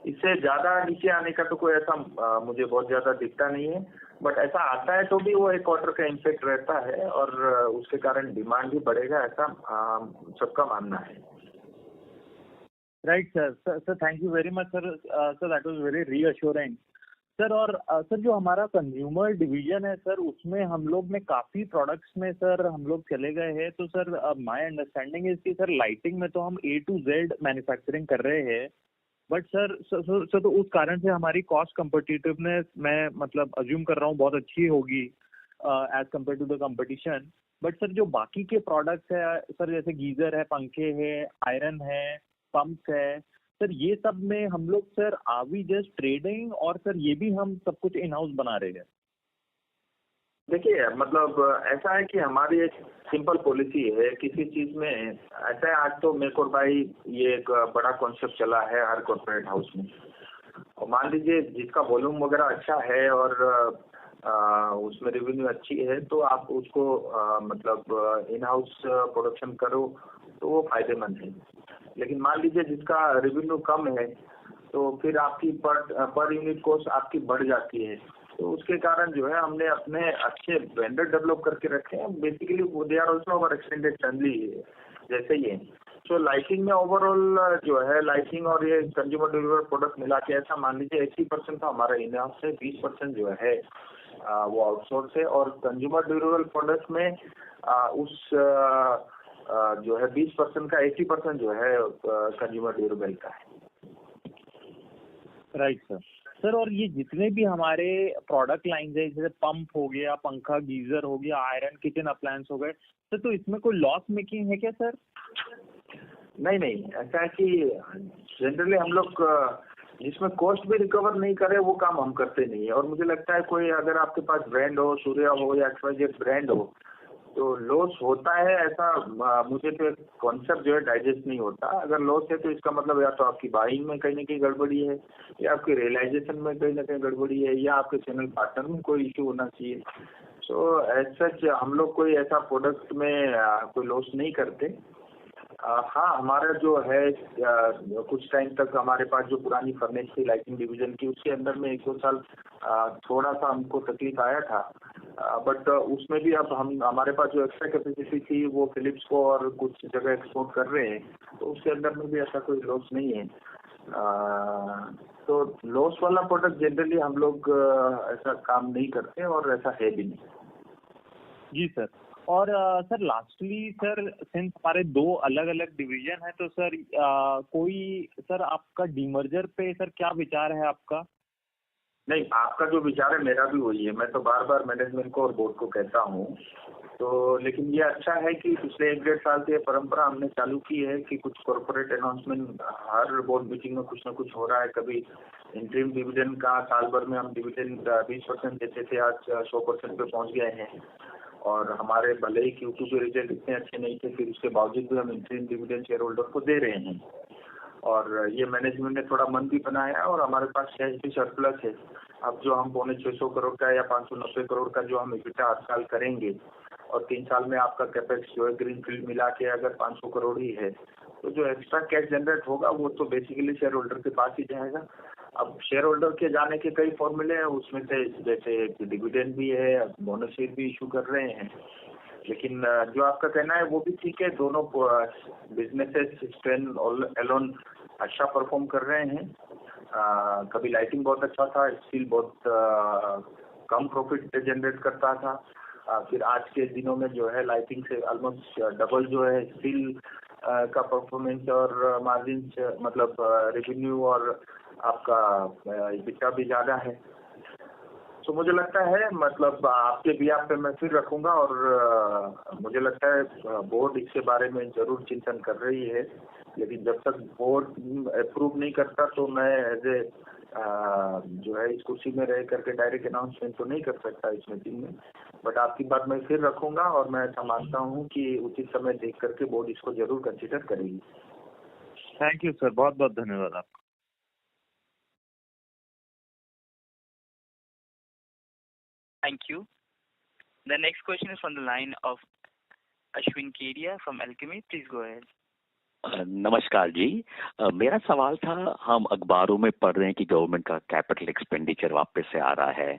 इससे ज्यादा नीचे आने का तो कोई ऐसा मुझे बहुत ज्यादा दिखता नहीं है। बट ऐसा आता है तो भी वो एक क्वार्टर का इम्पैक्ट रहता है, और उसके कारण डिमांड भी बढ़ेगा, ऐसा सबका मानना है। Right sir, thank you very much sir, that was very reassuring sir. और सर जो हमारा कंज्यूमर डिवीजन है सर, उसमें हम लोग ने काफी प्रोडक्ट्स में सर हम लोग चले गए हैं। तो सर माय अंडरस्टैंडिंग इज कि सर लाइटिंग में तो हम A to Z मैन्युफैक्चरिंग कर रहे हैं, बट सर तो उस कारण से हमारी कॉस्ट कम्पिटिटिवनेस मैं मतलब अज्यूम कर रहा हूँ बहुत अच्छी होगी as compare to the competition. But sir जो बाकी के प्रोडक्ट्स है सर, जैसे गीजर है, पंखे है, आयरन है, पंप्स है सर, ये सब में हम लोग sir are we just trading, और सर ये भी हम सब कुछ इन हाउस बना रहे हैं? देखिए मतलब ऐसा है कि हमारी एक सिंपल पॉलिसी है किसी चीज में। ऐसा है, आज तो मेक और बाई ये एक बड़ा कॉन्सेप्ट चला है हर कॉर्पोरेट हाउस में। और मान लीजिए जिसका वॉल्यूम वगैरह अच्छा है और उसमें रेवेन्यू अच्छी है, तो आप उसको मतलब इन हाउस प्रोडक्शन करो तो वो फायदेमंद है। लेकिन मान लीजिए जिसका रेवेन्यू कम है, तो फिर आपकी पर यूनिट कॉस्ट आपकी बढ़ जाती है। तो उसके कारण जो है हमने अपने अच्छे वेंडर डेवलप करके रखे हैं। Basically they are also our extended family जैसे ही है। तो लाइटिंग में ओवरऑल जो है लाइटिंग और ये कंज्यूमर ड्यूरेबल प्रोडक्ट मिला के ऐसा मान लीजिए 80% तो हमारा इन हाउस है, 20% जो है वो आउटसोर्स है। और कंज्यूमर ड्यूरेबल प्रोडक्ट में उस जो है 20% का 80% जो है कंज्यूमर ड्यूरेबल का है। Right sir. सर और ये जितने भी हमारे प्रोडक्ट लाइंस है, जैसे पंप हो गया, पंखा, गीजर हो गया, आयरन किचन अप्लायंस हो गए सर, तो इसमें कोई लॉस मेकिंग है क्या सर? नहीं, ऐसा है कि जनरली हम लोग जिसमें कॉस्ट भी रिकवर नहीं करे वो काम हम करते नहीं है। और मुझे लगता है कोई अगर आपके पास ब्रांड हो, सूर्या हो या XYZ ब्रांड हो, तो लॉस होता है ऐसा मुझे तो कॉन्सेप्ट जो है डाइजेस्ट नहीं होता। अगर लॉस है तो इसका मतलब या तो आपकी बाइंग में कहीं ना कहीं गड़बड़ी है, या आपकी रियलाइजेशन में कहीं ना कहीं गड़बड़ी है, या आपके चैनल पार्टनर में कोई इश्यू होना चाहिए। सो एज सच हम लोग कोई ऐसा प्रोडक्ट में कोई लॉस नहीं करते। हाँ, हमारा जो है कुछ टाइम तक हमारे पास जो पुरानी फर्नेस थी लाइटिंग डिवीजन की, उसके अंदर में 1-2 साल थोड़ा सा हमको तकलीफ आया था। बट उसमें भी अब हम हमारे पास जो एक्स्ट्रा कैपेसिटी थी वो फिलिप्स को और कुछ जगह एक्सपोर्ट कर रहे हैं, तो उसके अंदर में भी ऐसा कोई लॉस नहीं है। तो लॉस वाला प्रोडक्ट जनरली हम लोग ऐसा काम नहीं करते और ऐसा है भी नहीं। जी सर। और सर लास्टली सर, सिंस हमारे 2 अलग अलग डिवीजन है, तो सर कोई सर आपका डीमर्जर पे सर क्या विचार है आपका? नहीं, आपका जो विचार है मेरा भी वही है। मैं तो बार बार मैनेजमेंट को और बोर्ड को कहता हूँ। तो लेकिन ये अच्छा है कि पिछले 1-1.5 साल से ये परंपरा हमने चालू की है कि कुछ कॉर्पोरेट अनाउंसमेंट हर बोर्ड मीटिंग में कुछ ना कुछ हो रहा है। कभी इंटरिम डिविडेंड का साल भर में हम डिविडेंड 20% देते थे, आज 100% पे पहुंच गए हैं। और हमारे भले ही Q2 के रिजल्ट इतने अच्छे नहीं थे, फिर उसके बावजूद भी हम इंटरिम डिविडेंड शेयर होल्डर को दे रहे हैं। और ये मैनेजमेंट ने थोड़ा मन भी बनाया है और हमारे पास कैश भी सरप्लस है। अब जो हम 650 करोड़ का या 590 करोड़ का जो हम इक्विटा हर साल करेंगे, और 3 साल में आपका कैपेक्स जो है ग्रीनफील्ड मिला के अगर 500 करोड़ ही है, तो जो एक्स्ट्रा कैश जनरेट होगा वो तो बेसिकली शेयर होल्डर के पास ही जाएगा। अब शेयर होल्डर के जाने के कई फॉर्मूले हैं, उसमें से जैसे डिविडेंड भी है, बोनस शेयर भी इशू कर रहे हैं। लेकिन जो आपका कहना है वो भी ठीक है। दोनों बिजनेसेस स्टैंड अलोन अच्छा परफॉर्म कर रहे हैं। कभी लाइटिंग बहुत अच्छा था, स्टील बहुत कम प्रॉफिट जनरेट करता था। फिर आज के दिनों में जो है लाइटिंग से ऑलमोस्ट डबल जो है स्टील का परफॉर्मेंस और मार्जिन, मतलब रेवेन्यू और आपका EBITDA भी ज़्यादा है। तो मुझे लगता है मतलब आपके बिहार पे मैं फिर रखूंगा, और मुझे लगता है बोर्ड इसके बारे में जरूर चिंतन कर रही है। लेकिन जब तक बोर्ड अप्रूव नहीं करता तो मैं एज ए जो है इस कुर्सी में रह करके डायरेक्ट अनाउंसमेंट तो नहीं कर सकता इस मीटिंग में। बट आपकी बात मैं फिर रखूंगा और मैं ऐसा मानता हूँ कि उचित समय देख करके बोर्ड इसको जरूर कंसिडर करेगी। थैंक यू सर, बहुत बहुत धन्यवाद आपका। Thank you. The next question is from the line of Ashwin Kedia from Alchemy. Please go ahead. नमस्कार जी। मेरा सवाल था, हम अखबारों में पढ़ रहे हैं कि गवर्नमेंट का कैपिटल एक्सपेंडिचर वापस से आ रहा है,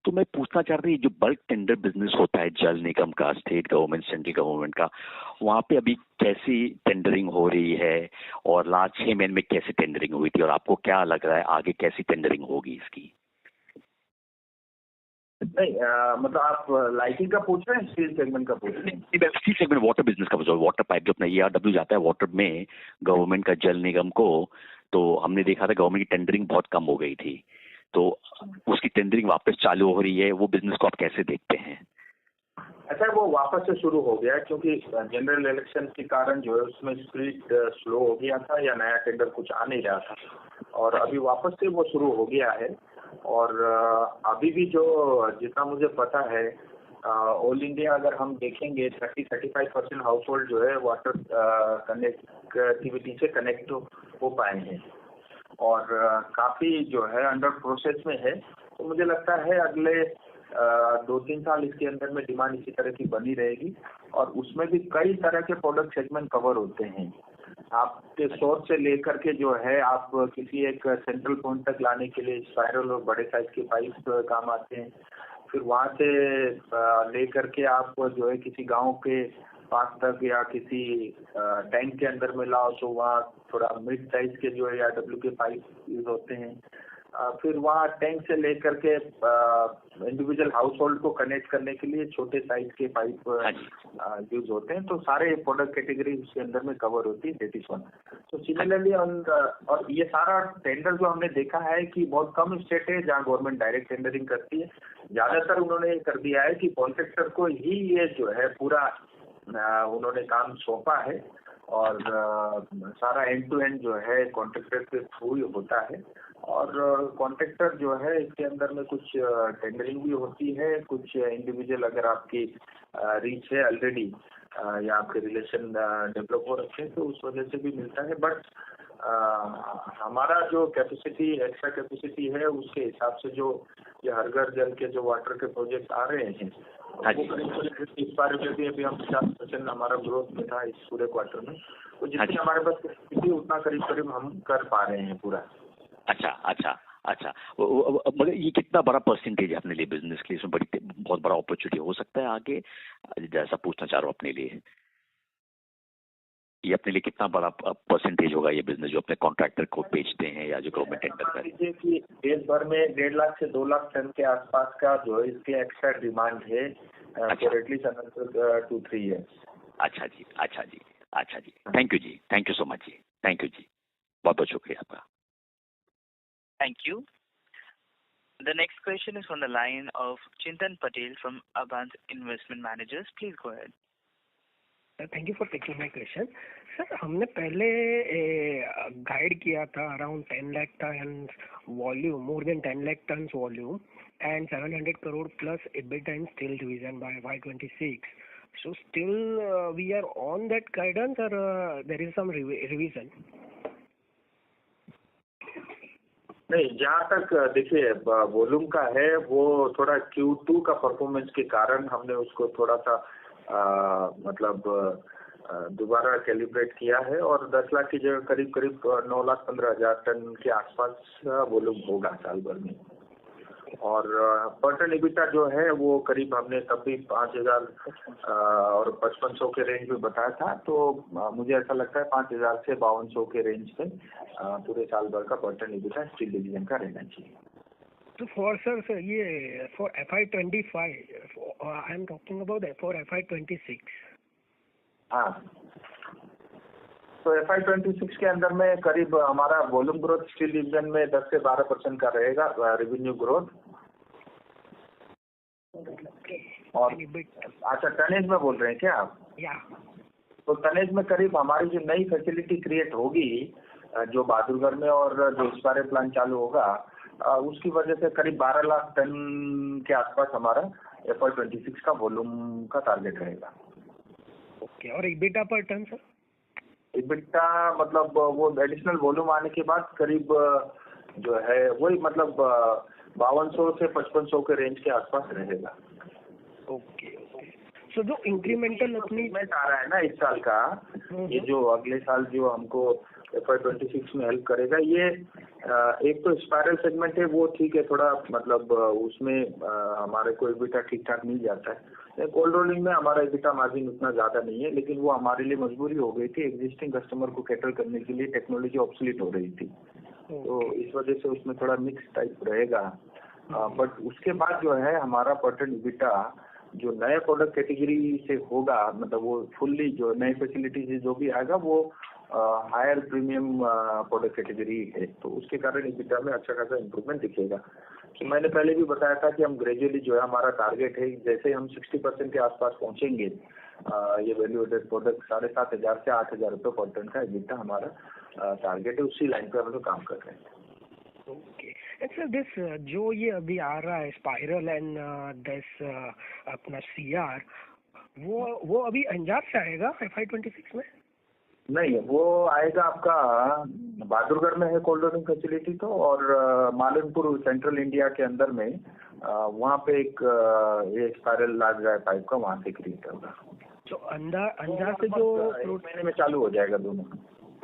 तो मैं पूछना चाह रही, जो बल्क टेंडर बिजनेस होता है जल निगम का, स्टेट गवर्नमेंट, सेंट्रल गवर्नमेंट का, वहाँ पे अभी कैसी टेंडरिंग हो रही है और लास्ट 6 महीने में कैसी टेंडरिंग हुई थी, और आपको क्या लग रहा है आगे कैसी टेंडरिंग होगी इसकी? नहीं, मतलब आप लाइटिंग का पूछ रहे हैं, स्टील सेगमेंट का पूछ रहे हैं? स्टील सेगमेंट, वाटर बिजनेस का, वाटर पाइप जो अपना ERW जाता है वाटर में गवर्नमेंट का जल निगम को, तो हमने देखा था गवर्नमेंट की टेंडरिंग बहुत कम हो गई थी, तो उसकी टेंडरिंग वापस चालू हो रही है। वो बिजनेस को आप कैसे देखते हैं? अच्छा, वो वापस से शुरू हो गया क्योंकि जनरल इलेक्शन के कारण जो है उसमें स्पीड स्लो हो गया था, या नया टेंडर कुछ आ नहीं रहा था, और अभी वापस से वो शुरू हो गया है। और अभी भी जो जितना मुझे पता है ऑल इंडिया अगर हम देखेंगे 30-35% हाउस होल्ड जो है वाटर कनेक्टिविटी से कनेक्ट हो पाए हैं, और काफ़ी जो है अंडर प्रोसेस में है। तो मुझे लगता है अगले 2-3 साल इसके अंदर में डिमांड इसी तरह की बनी रहेगी, और उसमें भी कई तरह के प्रोडक्ट सेगमेंट कवर होते हैं। आपके सोर्स से लेकर के जो है आप किसी एक सेंट्रल पॉइंट तक लाने के लिए स्पाइरल और बड़े साइज के पाइप काम आते हैं। फिर वहाँ से लेकर के आप जो है किसी गांव के पास तक या किसी टैंक के अंदर में लाओ तो वहाँ थोड़ा मिड साइज के जो है ARW के पाइप यूज होते हैं। फिर वहाँ टैंक से लेकर के इंडिविजुअल हाउस होल्ड को कनेक्ट करने के लिए छोटे साइज के पाइप यूज होते हैं। तो सारे प्रोडक्ट कैटेगरी उसके अंदर में कवर होती है, दैट इज वन। तो सिमिलरली और ये सारा टेंडर जो हमने देखा है कि बहुत कम स्टेट है जहाँ गवर्नमेंट डायरेक्ट टेंडरिंग करती है। ज्यादातर उन्होंने ये कर दिया है कि कॉन्ट्रैक्टर को ही ये जो है पूरा उन्होंने काम सौंपा है और सारा एंड टू एंड जो है कॉन्ट्रैक्टर के थ्रू ही होता है। और कॉन्ट्रैक्टर जो है इसके अंदर में कुछ टेंडरिंग भी होती है, कुछ इंडिविजुअल अगर आपकी रीच है ऑलरेडी या आपके रिलेशन डेवलप हो रखे हैं तो उस वजह से भी मिलता है। बट हमारा जो कैपेसिटी एक्स्ट्रा कैपेसिटी है उसके हिसाब से जो ये हर घर जल के जो वाटर के प्रोजेक्ट आ रहे हैं वो करीब इस बार में भी अभी हम 50% हमारा ग्रोथ में था इस पूरे क्वार्टर में। तो जितनी हमारे पास कैपेसिटी उतना करीब हम कर पा रहे हैं पूरा। अच्छा मगर ये कितना बड़ा परसेंटेज है अपने लिए बिजनेस के लिए? इसमें बहुत बड़ा अपॉर्चुनिटी हो सकता है आगे, जैसा पूछना चाह रहा हूँ अपने लिए। ये अपने लिए कितना बड़ा परसेंटेज होगा ये बिजनेस जो अपने कॉन्ट्रैक्टर को बेचते हैं या जो गवर्नमेंट टेंडर कर? लीजिए कि देश भर में 1.5 लाख से 2 लाख टन के आसपास का जो है इसके एक्स्ट्रा डिमांड है फॉर एटलीस्ट अनदर 2-3 ईयर्स। अच्छा जी, थैंक यू सो मच जी, थैंक यू जी, बहुत बहुत शुक्रिया आपका। Thank you. The next question is from the line of Chintan Patel from Abans Investment Managers. Please go ahead. Thank you for taking my question. Sir हमने पहले गाइड किया था around 10 lakh tonne volume, more than 10 lakh tonne volume and 700 crore plus EBITDA in steel division by FY26. So still we are on that guidance or there is some revision? नहीं, जहाँ तक देखिए volume का है वो थोड़ा Q2 का परफॉर्मेंस के कारण हमने उसको थोड़ा सा मतलब दोबारा कैलिब्रेट किया है और 10 लाख की जगह करीब 9,15,000 टन के आसपास वॉल्यूम होगा साल भर में। और पर टन EBITDA जो है वो करीब हमने तब भी 5,000 और 5,500 के रेंज में बताया था। तो मुझे ऐसा लगता है 5,000 से 5,200 के रेंज में पूरे साल भर का पर टन EBITDA स्टील डिवीजन का रहना चाहिए। तो फॉर सर ये for FY25 I am talking about for FY26। हाँ, तो FY26 के अंदर में करीब हमारा वॉल्यूम ग्रोथ स्टील डिवीजन में 10 से 12% का रहेगा रेवेन्यू ग्रोथ। और अच्छा, टनेज में बोल रहे हैं क्या आप? या तो टनेज में करीब हमारी जो नई फैसिलिटी क्रिएट होगी जो बहादुरगढ़ में और जो इस्पारे प्लांट चालू होगा उसकी वजह से करीब 12 लाख टन के आसपास हमारा FY26 का वॉल्यूम का टारगेट रहेगा। ओके, और EBITDA पर टन सर? EBITDA मतलब वो एडिशनल वॉल्यूम आने के बाद करीब जो है वही मतलब 5200 से 5500 के रेंज के आसपास रहेगा। ओके, सो जो इंक्रीमेंटल अपनी आ रहा है ना इस साल का, ये जो अगले साल जो हमको FY26 में हेल्प करेगा, ये एक तो स्पाइरल सेगमेंट है वो ठीक है, थोड़ा मतलब उसमें हमारे को EBITDA ठीक ठाक मिल जाता है। कोल्ड रोलिंग में हमारा EBITDA मार्जिन उतना ज्यादा नहीं है, लेकिन वो हमारे लिए मजबूरी हो गई थी, एग्जिस्टिंग कस्टमर को कैटर करने के लिए टेक्नोलॉजी ऑब्सोलीट हो रही थी। तो इस वजह से उसमें थोड़ा मिक्स टाइप रहेगा। बट उसके बाद जो है हमारा पर टन EBITDA जो नए प्रोडक्ट कैटेगरी से होगा, मतलब वो फुल्ली जो नई फैसिलिटी से जो भी आएगा वो हायर प्रीमियम प्रोडक्ट कैटेगरी है, तो उसके कारण EBITDA में अच्छा खासा इम्प्रूवमेंट दिखेगा। तो मैंने पहले भी बताया था कि हम ग्रेजुअली जो है हमारा टारगेट है जैसे हम 60% के आसपास पहुंचेंगे ये वैल्यू एडेड प्रोडक्ट 7,500 से 8,000 रुपये पर टन का EBITDA हमारा टारगेट है, उसी लाइन पर हम लोग काम कर रहे हैं। ओके, सर दिस जो ये अभी आ रहा है स्पाइरल एंड दिस अपना CR वो अभी अंजार से आएगा FY26 में? नहीं, वो आएगा आपका बहादुरगढ़ में है कोल्ड रोलिंग फैसिलिटी तो, और मालनपुर सेंट्रल इंडिया के अंदर में वहाँ पे एक ये स्पाइरल लार्ज ड्राई पाइप का वहाँ से क्रिएट होगा। तो अंजार से जो महीने में चालू हो जाएगा दोनों।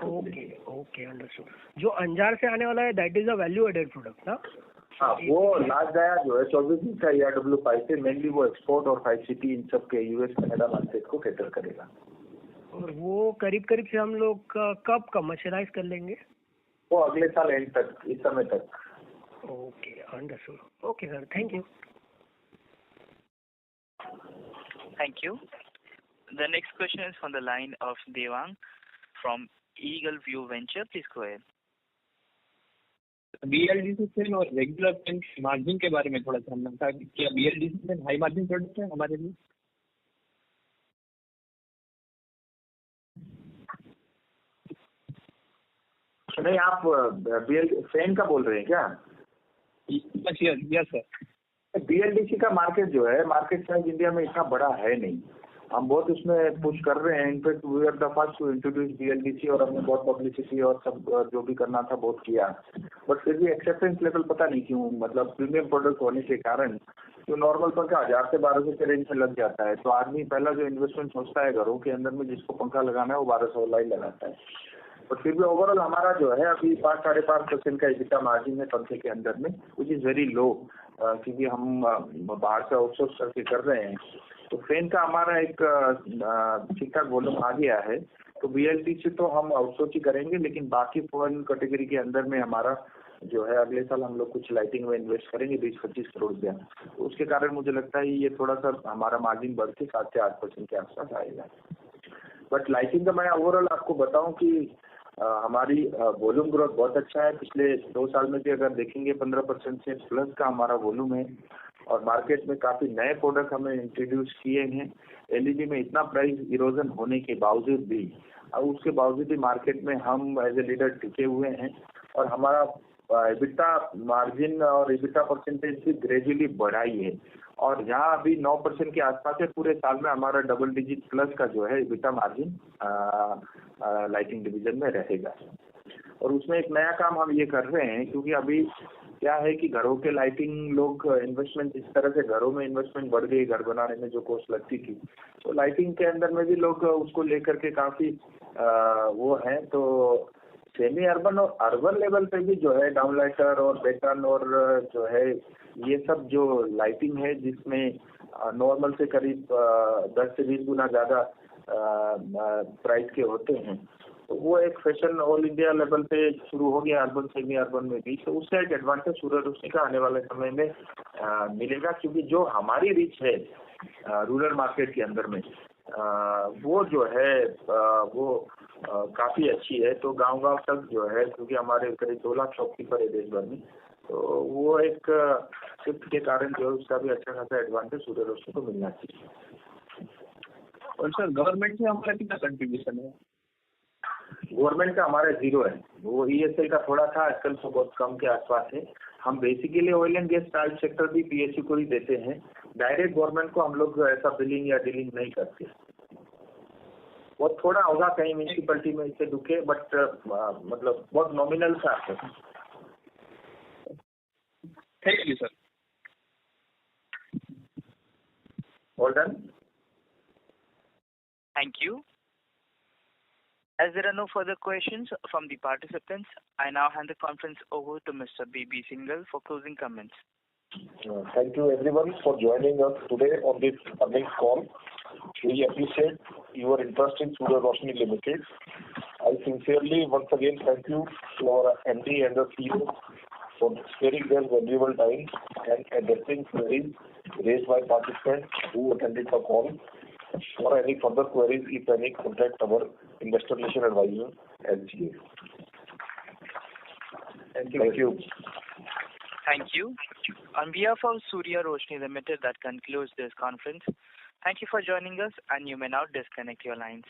Okay okay understood. जो अंजार से आने वाला है that is a value added product ना. हाँ, वो लास्ट गया जो है 24 का ERW5 से मेनली वो एक्सपोर्ट और 5 सिटी इन सब के US कनाडा मार्केट को कैटर करेगा. और वो करीब करीब से हम लोग कब कमर्शियलाइज कर लेंगे? वो अगले साल एंड तक, इस समय तक. Okay understood. Okay sir, thank you. Thank you. The next question is from the line of Devang from Eagle View Venture. Please go ahead. BLDC sale और रेगुलर पेन मार्जिन के बारे में थोड़ा सा जानना था कि क्या BLDC fan high margin product है हमारे लिए? नहीं, आप फैन का बोल रहे हैं क्या? Yes sir. BLDC का मार्केट जो है, मार्केट साइज इंडिया में इतना बड़ा है नहीं. हम बहुत उसमें पुश कर रहे हैं. In fact we are the first to introduce BLDC और हमने बहुत पब्लिसिटी और सब जो भी करना था बहुत किया. बट फिर भी एक्सेप्टेंस लेवल पता नहीं क्यों, मतलब प्रीमियम प्रोडक्ट होने के कारण जो नॉर्मल पंखा 1000 से 1200 के रेंज में लग जाता है. तो आदमी पहला जो इन्वेस्टमेंट सोचता है घरों के अंदर में जिसको पंखा लगाना है वो 1200 ही लगाता है. बट फिर भी ओवरऑल हमारा जो है अभी 5-5.5% का EBITDA मार्जिन है पंखे के अंदर में, विच इज़ वेरी लो, क्योंकि हम बाहर से आउटसोर्स करके कर रहे हैं. तो फैन का हमारा एक ठीक ठाक वॉल्यूम आ गया है. तो BLDC तो हम आउटसोर्स ही करेंगे, लेकिन बाकी फॉरेन कैटेगरी के अंदर में हमारा जो है अगले साल हम लोग कुछ लाइटिंग में इन्वेस्ट करेंगे 20-25 करोड़ रुपया. तो उसके कारण मुझे लगता है ये थोड़ा सा हमारा मार्जिन बढ़ के 7 से 8% के आसपास आएगा. बट लाइटिंग का मैं ओवरऑल आपको बताऊं कि हमारी वॉल्यूम ग्रोथ बहुत अच्छा है. पिछले 2 साल में भी अगर देखेंगे 15% से प्लस का हमारा वॉल्यूम है. और मार्केट में काफ़ी नए प्रोडक्ट हमें इंट्रोड्यूस किए हैं. LED में इतना प्राइस इरोजन होने के बावजूद भी, और उसके बावजूद भी मार्केट में हम एज ए लीडर टिके हुए हैं. और हमारा EBITDA मार्जिन और EBITDA परसेंटेज भी ग्रेजुअली बढ़ाई है. और यहाँ अभी 9% के आसपास है. पूरे साल में हमारा डबल डिजिट प्लस का जो है EBITDA मार्जिन लाइटिंग डिवीजन में रहेगा. और उसमें एक नया काम हम ये कर रहे हैं, क्योंकि अभी क्या है कि घरों के लाइटिंग लोग इन्वेस्टमेंट इस तरह से घरों में इन्वेस्टमेंट बढ़ गई, घर बनाने में जो कॉस्ट लगती थी, तो लाइटिंग के अंदर में भी लोग उसको लेकर के काफ़ी वो है. तो सेमी अर्बन और अर्बन लेवल पे भी जो है डाउनलाइटर और बेटन और जो है ये सब जो लाइटिंग है जिसमें नॉर्मल से करीब 10 से 20 गुना ज़्यादा प्राइस के होते हैं, तो वो एक फैशन ऑल इंडिया लेवल पे शुरू हो गया अर्बन सेमी अर्बन में भी. तो उससे एक एडवांटेज सूर्य रोशनी का आने वाले समय में मिलेगा, क्योंकि जो हमारी रीच है रूरल मार्केट के अंदर में वो जो है वो काफ़ी अच्छी है. तो गांव-गांव तक जो है, क्योंकि हमारे करीब 2 लाख शॉपकीपर है देश भर में, तो वो एक शिफ्ट के कारण जो है उसका भी अच्छा खासा एडवांटेज सूर्य रोशनी को मिलना चाहिए. और सर गवर्नमेंट से हमारा कितना कंट्रीब्यूशन है? गवर्नमेंट का हमारा 0 है. वो ESL का थोड़ा था, आजकल तो बहुत कम के आसपास है. हम basically oil and gas private sector भी PSU को ही देते हैं. डायरेक्ट गवर्नमेंट को हम लोग ऐसा बिलिंग या डीलिंग नहीं करते. वो थोड़ा होगा कहीं म्यूनिसिपैलिटी में इससे दुखे, बट मतलब बहुत नॉमिनल सा है. Thank you sir. All done. Thank you. As there are no further questions from the participants, I now hand the conference over to Mr. B.B. Singhal for closing comments. Thank you everyone for joining us today on this earnings call. We appreciate your interest in Surya Roshni Limited. I sincerely once again thank you to our MD and the CEO for sparing their valuable time and addressing queries raised by participants who attended the call. For any further queries, if any, contact our investor relation advisor, SGA. Thank you. Thank you. On behalf of Surya Roshni Limited, that concludes this conference. Thank you for joining us, and you may now disconnect your lines.